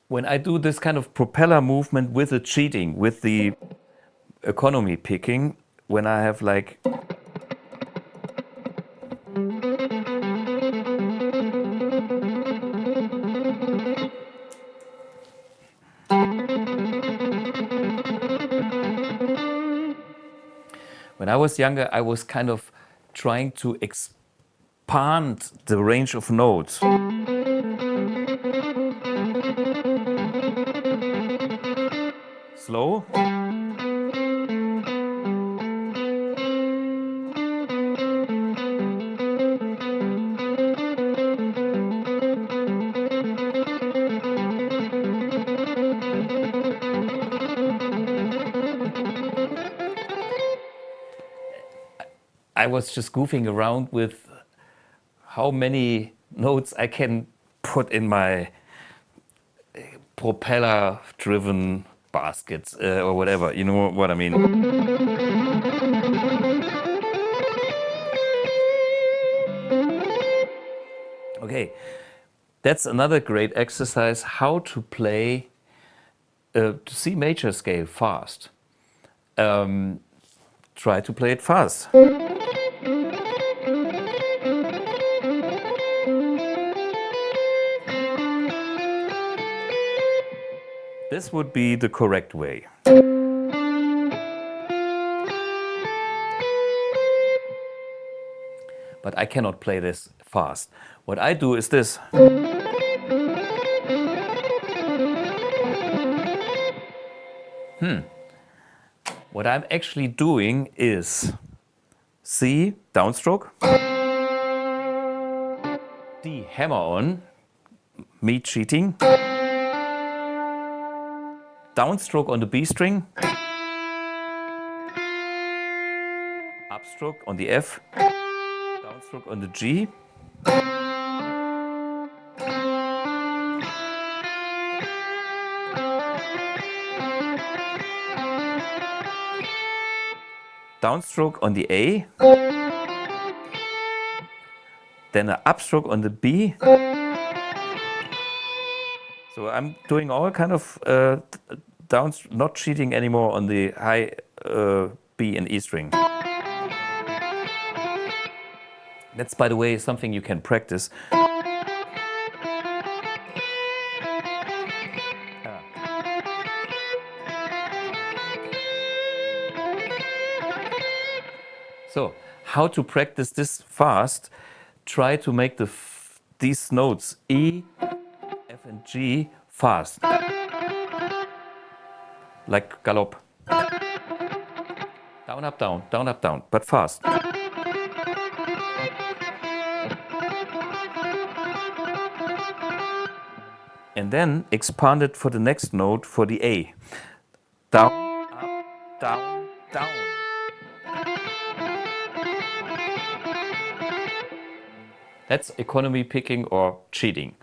when I do this kind of propeller movement with the cheating, with the economy picking, when I have like, when I was younger, I was kind of trying to expand the range of notes. Slow. I was just goofing around with how many notes I can put in my propeller-driven baskets or whatever. You know what I mean? Okay, that's another great exercise, how to play C major scale fast. try to play it fast. This would be the correct way. But I cannot play this fast. What I do is this. What I'm actually doing is C, downstroke, D, hammer-on, me cheating, downstroke on the B string, upstroke on the F, downstroke on the G, downstroke on the A, then an upstroke on the B. So I'm doing all kind of downs, not cheating anymore on the high B and E string. That's, by the way, something you can practice. So, how to practice this fast? Try to make these notes E, F and G fast. Like gallop. Down, up, down, but fast. And then expand it for the next note for the A. Down, up, down, down. That's economy picking or cheating.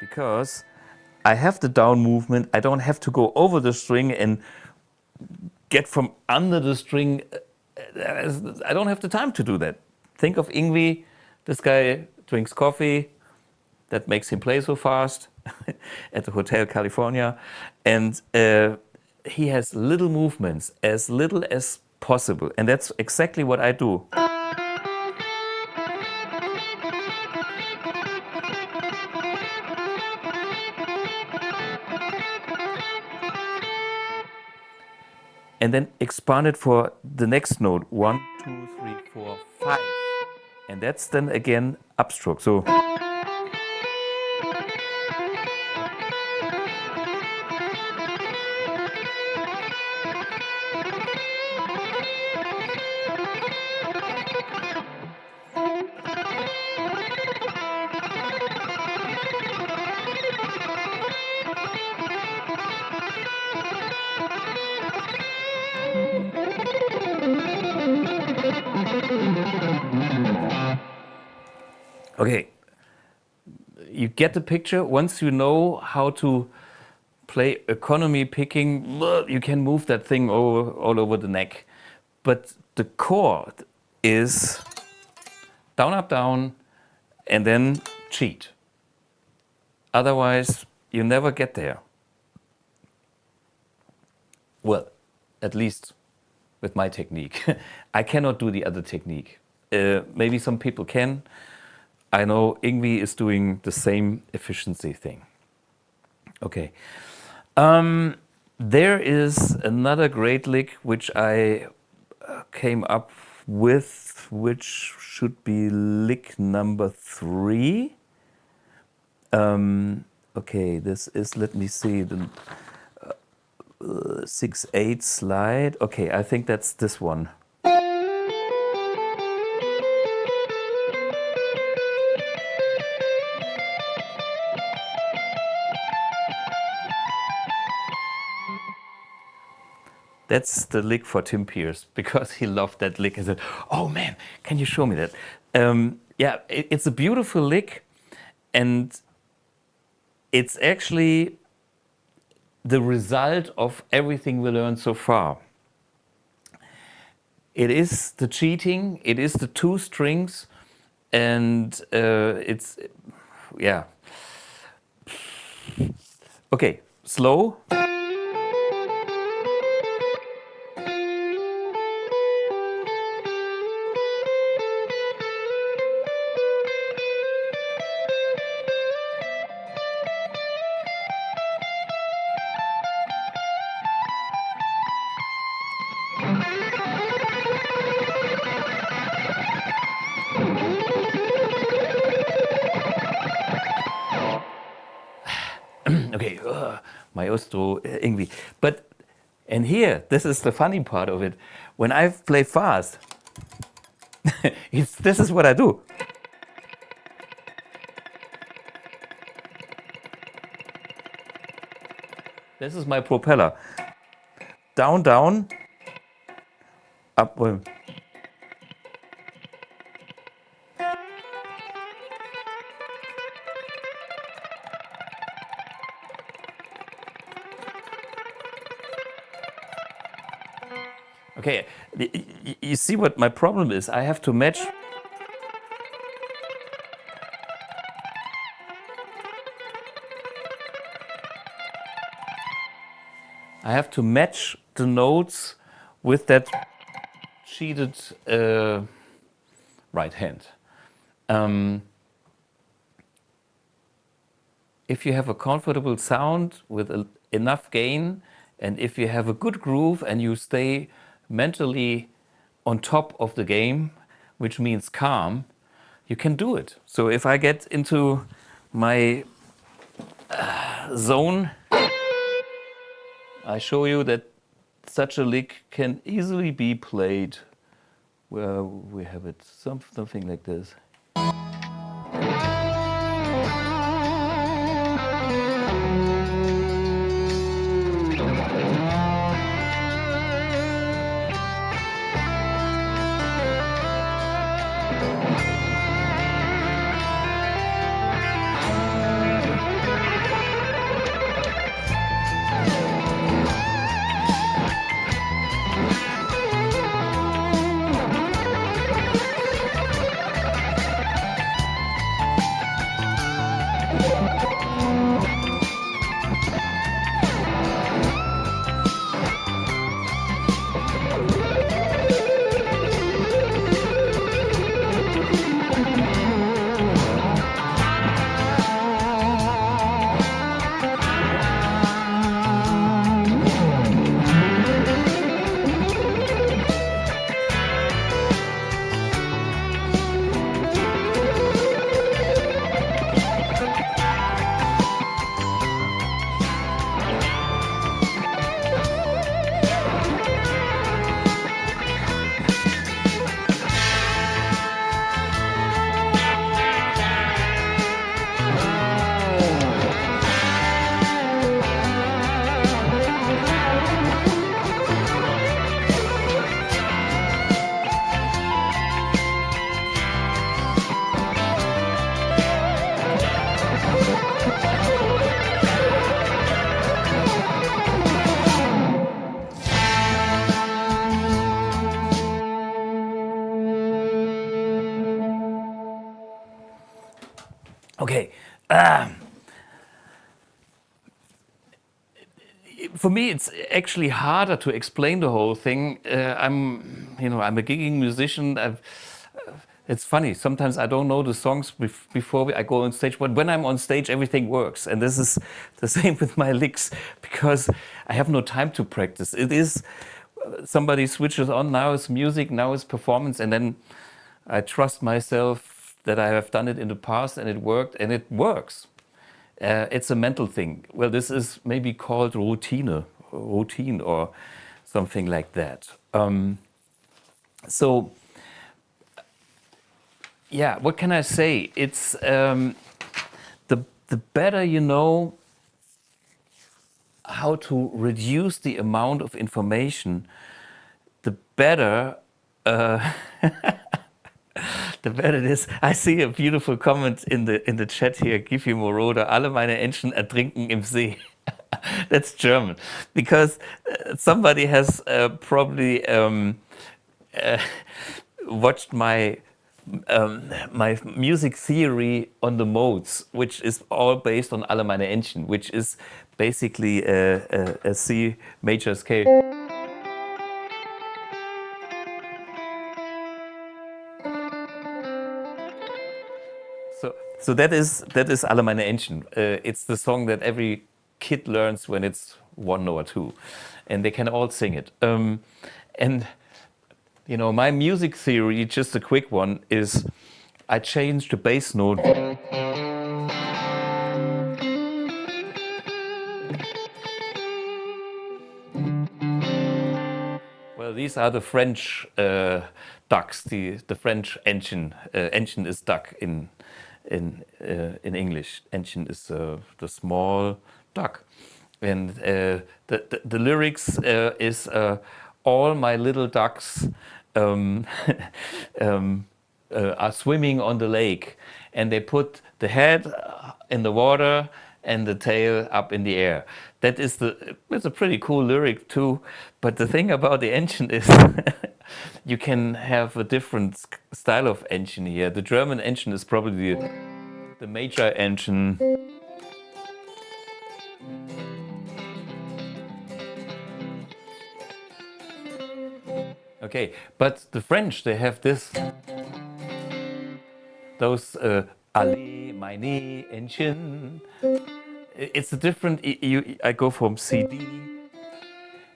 Because I have the down movement, I don't have to go over the string and get from under the string. I don't have the time to do that. Think of Yngwie, this guy drinks coffee, that makes him play so fast at the Hotel California. And he has little movements, as little as possible. And that's exactly what I do. And then expand it for the next note. 1, 2, 3, 4, 5. And that's then again upstroke. So okay, you get the picture. Once you know how to play economy picking, you can move that thing all over the neck. But the chord is down, up, down, and then cheat. Otherwise, you never get there. Well, at least with my technique. I cannot do the other technique. Maybe some people can. I know Yngwie is doing the same efficiency thing. Okay. There is another great lick which I came up with, which should be lick number 3. Okay, this is, let me see, the 6/8 slide. Okay, I think that's this one. That's the lick for Tim Pierce, because he loved that lick and said, oh man, can you show me that? Yeah, it's a beautiful lick, and it's actually the result of everything we learned so far. It is the cheating, it is the 2 strings, and it's, yeah. Okay, slow. Maestro irgendwie. But, and here, this is the funny part of it. When I play fast, this is what I do. This is my propeller. Down, down, up. Okay, you see what my problem is? I have to match. I have to match the notes with that cheated right hand. If you have a comfortable sound with enough gain, and if you have a good groove and you stay mentally on top of the game, which means calm, you can do it. So if I get into my zone, I show you that such a lick can easily be played. Where we have it, something like this. Okay. For me, it's actually harder to explain the whole thing. I'm a gigging musician. It's funny. Sometimes I don't know the songs before I go on stage. But when I'm on stage, everything works. And this is the same with my licks because I have no time to practice. It is somebody switches on. Now it's music. Now it's performance. And then I trust myself that I have done it in the past and it worked, and it works. It's a mental thing. Well, this is maybe called routine or something like that. So, yeah, what can I say? It's the better you know how to reduce the amount of information, the better. The better it is. I see a beautiful comment in the chat here. Gib ihm Moroder, alle meine Entchen ertrinken im See. That's German, because somebody has probably watched my music theory on the modes, which is all based on Alle meine Entchen, which is basically a C major scale. So that is Alle meine Entchen. It's the song that every kid learns when it's 1 or 2, and they can all sing it. And my music theory, just a quick one, is I changed the bass note These are the French ducks. The French Entchen. Entchen is duck in English. Entchen is the small duck, and the lyrics is all my little ducks are swimming on the lake, and they put the head in the water and the tail up in the air. It's a pretty cool lyric too, but the thing about the Entchen is you can have a different style of Entchen here. The German Entchen is probably the major Entchen. Okay, but the French, they have those Alle, meine, Entchen. It's a different. I go from CD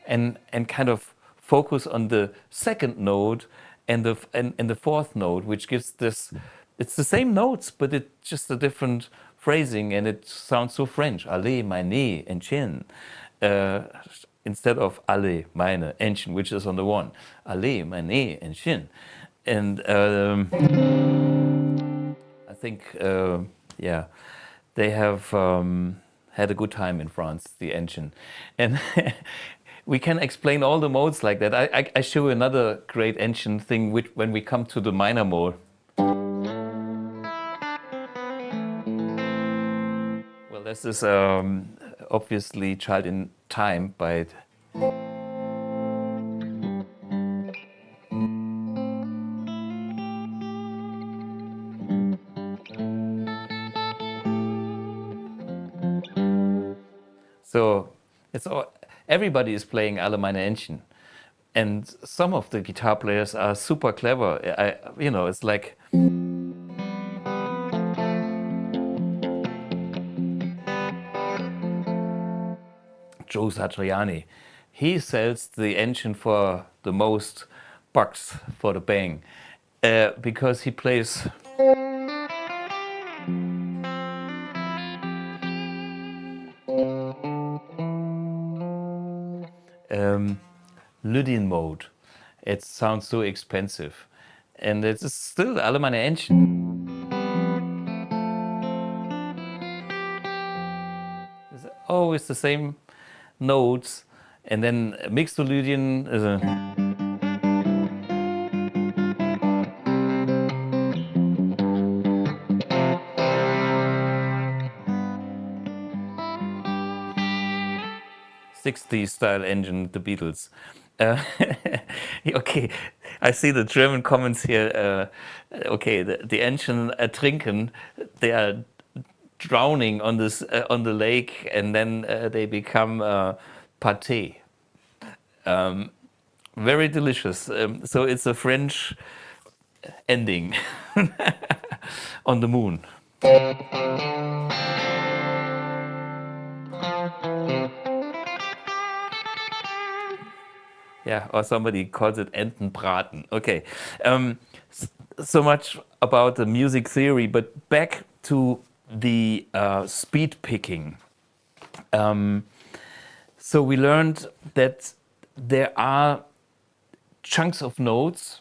and kind of focus on the second note and the fourth note, which gives this. It's the same notes, but it's just a different phrasing, and it sounds so French. Alle, meine, Entchen. Instead of Alle, meine, Entchen, which is on the one. Alle, meine, Entchen. And I think, yeah, they have had a good time in France, the Entchen. And we can explain all the modes like that. I show you another great Entchen thing when we come to the minor mode. Well, this is obviously Child in Time by so it's all, everybody is playing Alle, meine, Entchen, and some of the guitar players are super clever. It's like Joe Satriani. He sells the Entchen for the most bucks for the bang because he plays Ludin mode. It sounds so expensive, and it's still Alle, meine, Entchen. It's always the same notes, and then Mixolydian is a '60s style engine, the Beatles. Okay, I see the German comments here. Okay, the Entchen ertrinken, they are drowning on the lake, and then they become pâté. Very delicious. So it's a French ending on the moon. Yeah, or somebody calls it Entenbraten. Okay, so much about the music theory, but back to the speed picking. So we learned that there are chunks of notes,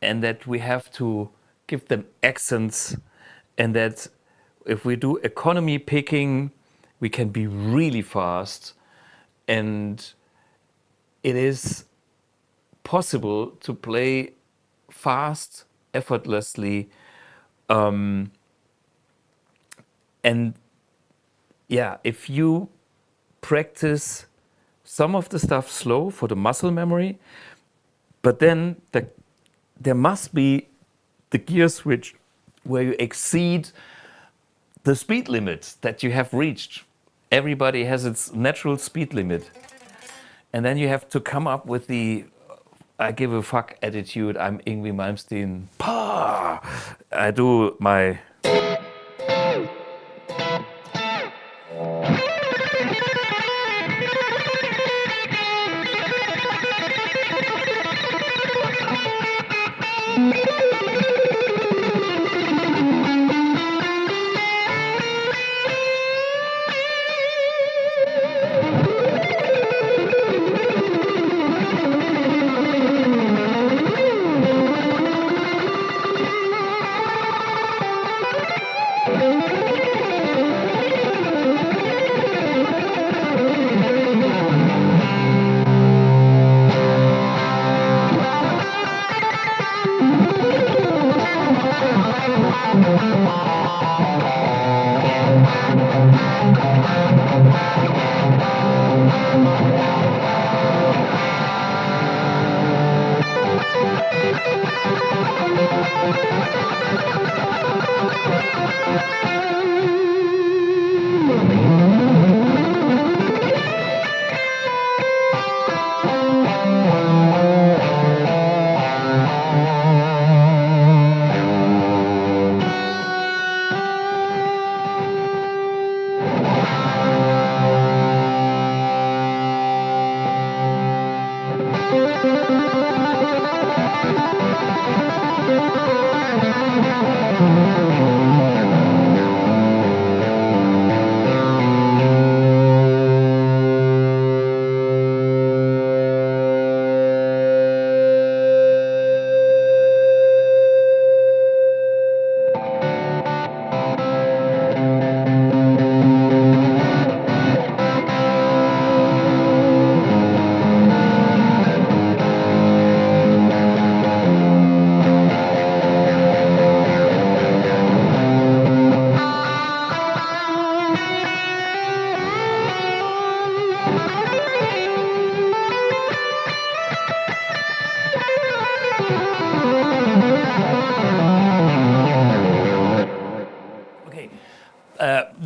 and that we have to give them accents, and that if we do economy picking, we can be really fast, and it is possible to play fast, effortlessly, and yeah, if you practice some of the stuff slow for the muscle memory, but then there must be the gear switch where you exceed the speed limit that you have reached. Everybody has its natural speed limit. And then you have to come up with the I give a fuck attitude. I'm Yngwie Malmsteen. Pah! I do my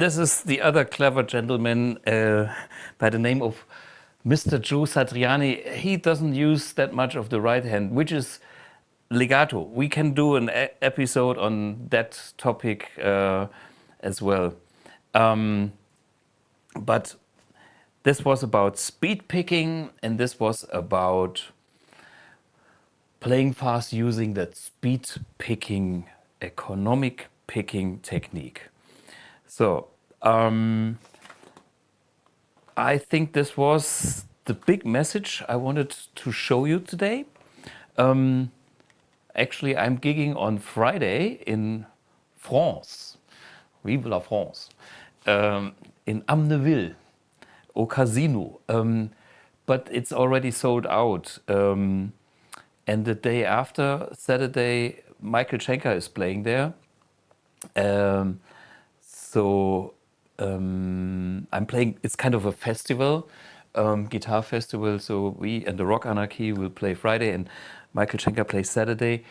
This is the other clever gentleman by the name of Mr. Joe Satriani. He doesn't use that much of the right hand, which is legato. We can do an episode on that topic as well. But this was about speed picking, and this was about playing fast using that speed picking, economic picking technique. So I think this was the big message I wanted to show you today. Actually, I'm gigging on Friday in France, Vive la France, in Amneville, au casino. But it's already sold out. And the day after, Saturday, Michael Schenker is playing there. So I'm playing, it's kind of a festival, guitar festival. So we and the Rock Anarchy will play Friday and Michael Schenker plays Saturday.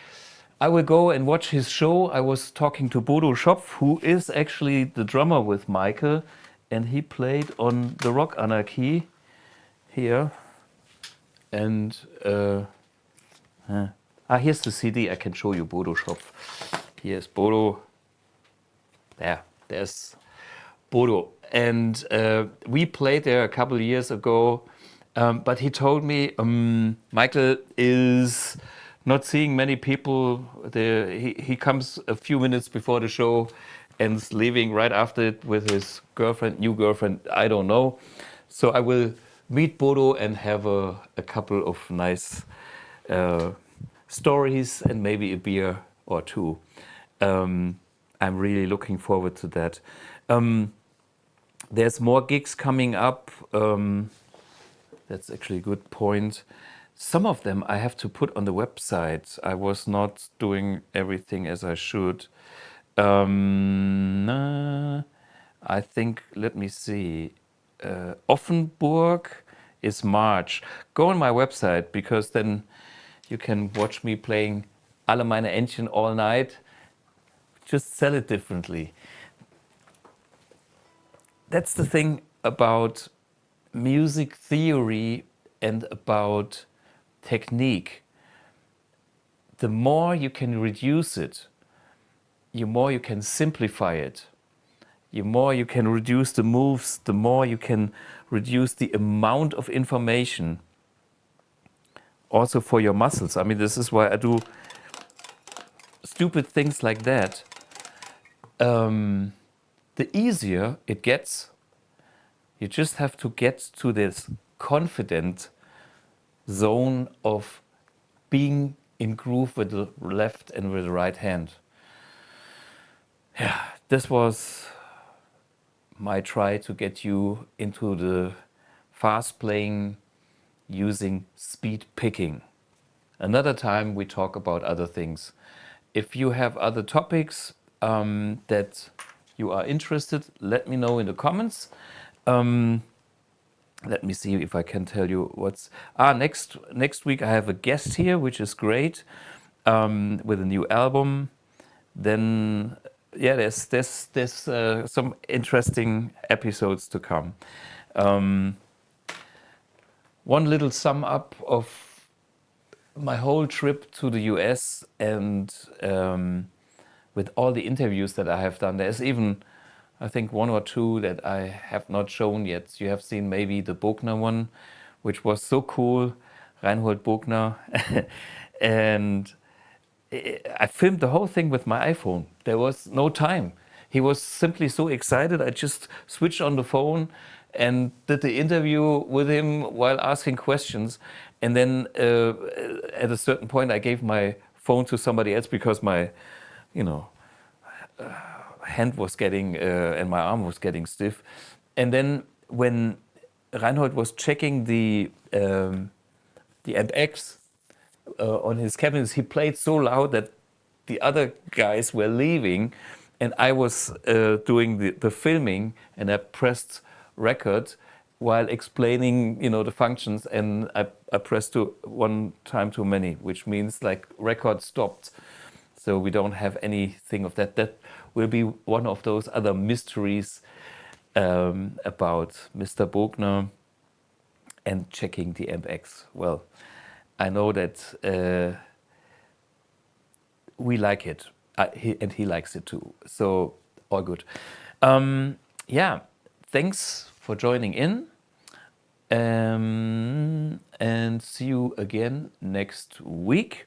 I will go and watch his show. I was talking to Bodo Schopf, who is actually the drummer with Michael, and he played on the Rock Anarchy here. And here's the CD. I can show you Bodo Schopf. Here's Bodo. There's Bodo. And we played there a couple of years ago. But he told me Michael is not seeing many people. He comes a few minutes before the show and is leaving right after it with his girlfriend, new girlfriend, I don't know. So I will meet Bodo and have a couple of nice stories and maybe a beer or two. I'm really looking forward to that. There's more gigs coming up. That's actually a good point. Some of them I have to put on the website. I was not doing everything as I should. I think, let me see. Offenburg is March. Go on my website because then you can watch me playing Alle meine Entchen all night. Just sell it differently. That's the thing about music theory and about technique. The more you can reduce it, the more you can simplify it. The more you can reduce the moves, the more you can reduce the amount of information. Also for your muscles. I mean, this is why I do stupid things like that. The easier it gets, you just have to get to this confident zone of being in groove with the left and with the right hand. Yeah, this was my try to get you into the fast playing using speed picking. Another time we talk about other things. If you have other topics that you are interested, let me know in the comments. Let me see if I can tell you what's... next week I have a guest here, which is great, with a new album. Then, yeah, there's some interesting episodes to come. One little sum up of my whole trip to the US and with all the interviews that I have done. There's even, I think, one or two that I have not shown yet. You have seen maybe the Bogner one, which was so cool. Reinhold Bogner, and I filmed the whole thing with my iPhone. There was no time. He was simply so excited. I just switched on the phone and did the interview with him while asking questions. And then at a certain point, I gave my phone to somebody else because my, hand was getting and my arm was getting stiff. And then when Reinhold was checking the MX on his cabinets, he played so loud that the other guys were leaving, and I was doing the filming, and I pressed record while explaining, the functions, and I pressed one time too many, which means like record stopped. So we don't have anything of that. That will be one of those other mysteries about Mr. Bogner and checking the MX. Well, I know that we like it, and he likes it too. So all good. Yeah, thanks for joining in, and see you again next week.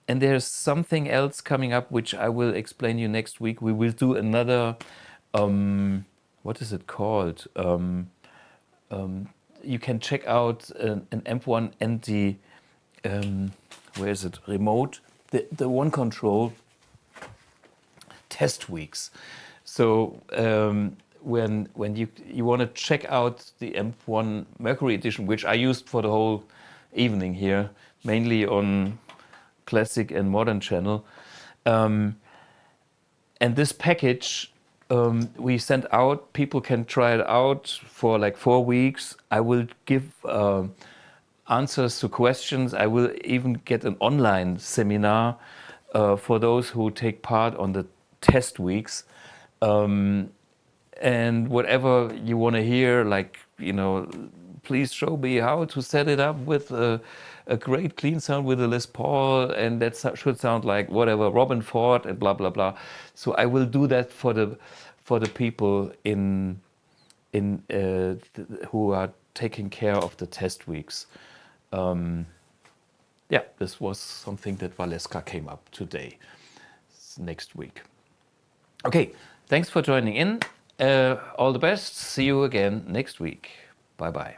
And there's something else coming up which I will explain you next week. We will do another, what is it called? You can check out an amp-one and the, where is it, remote, the one control test weeks. So when you want to check out the amp-one Mercury edition, which I used for the whole evening here, mainly on classic and modern channel, and this package we sent out, people can try it out for like 4 weeks. I will give answers to questions. I will even get an online seminar for those who take part on the test weeks, and whatever you want to hear, like, please show me how to set it up with a great clean sound with a Les Paul, and that should sound like whatever, Robin Ford and blah blah blah. So I will do that for the people who are taking care of the test weeks. Yeah, this was something that Valeska came up today. It's next week. Okay, thanks for joining in. All the best. See you again next week. Bye bye.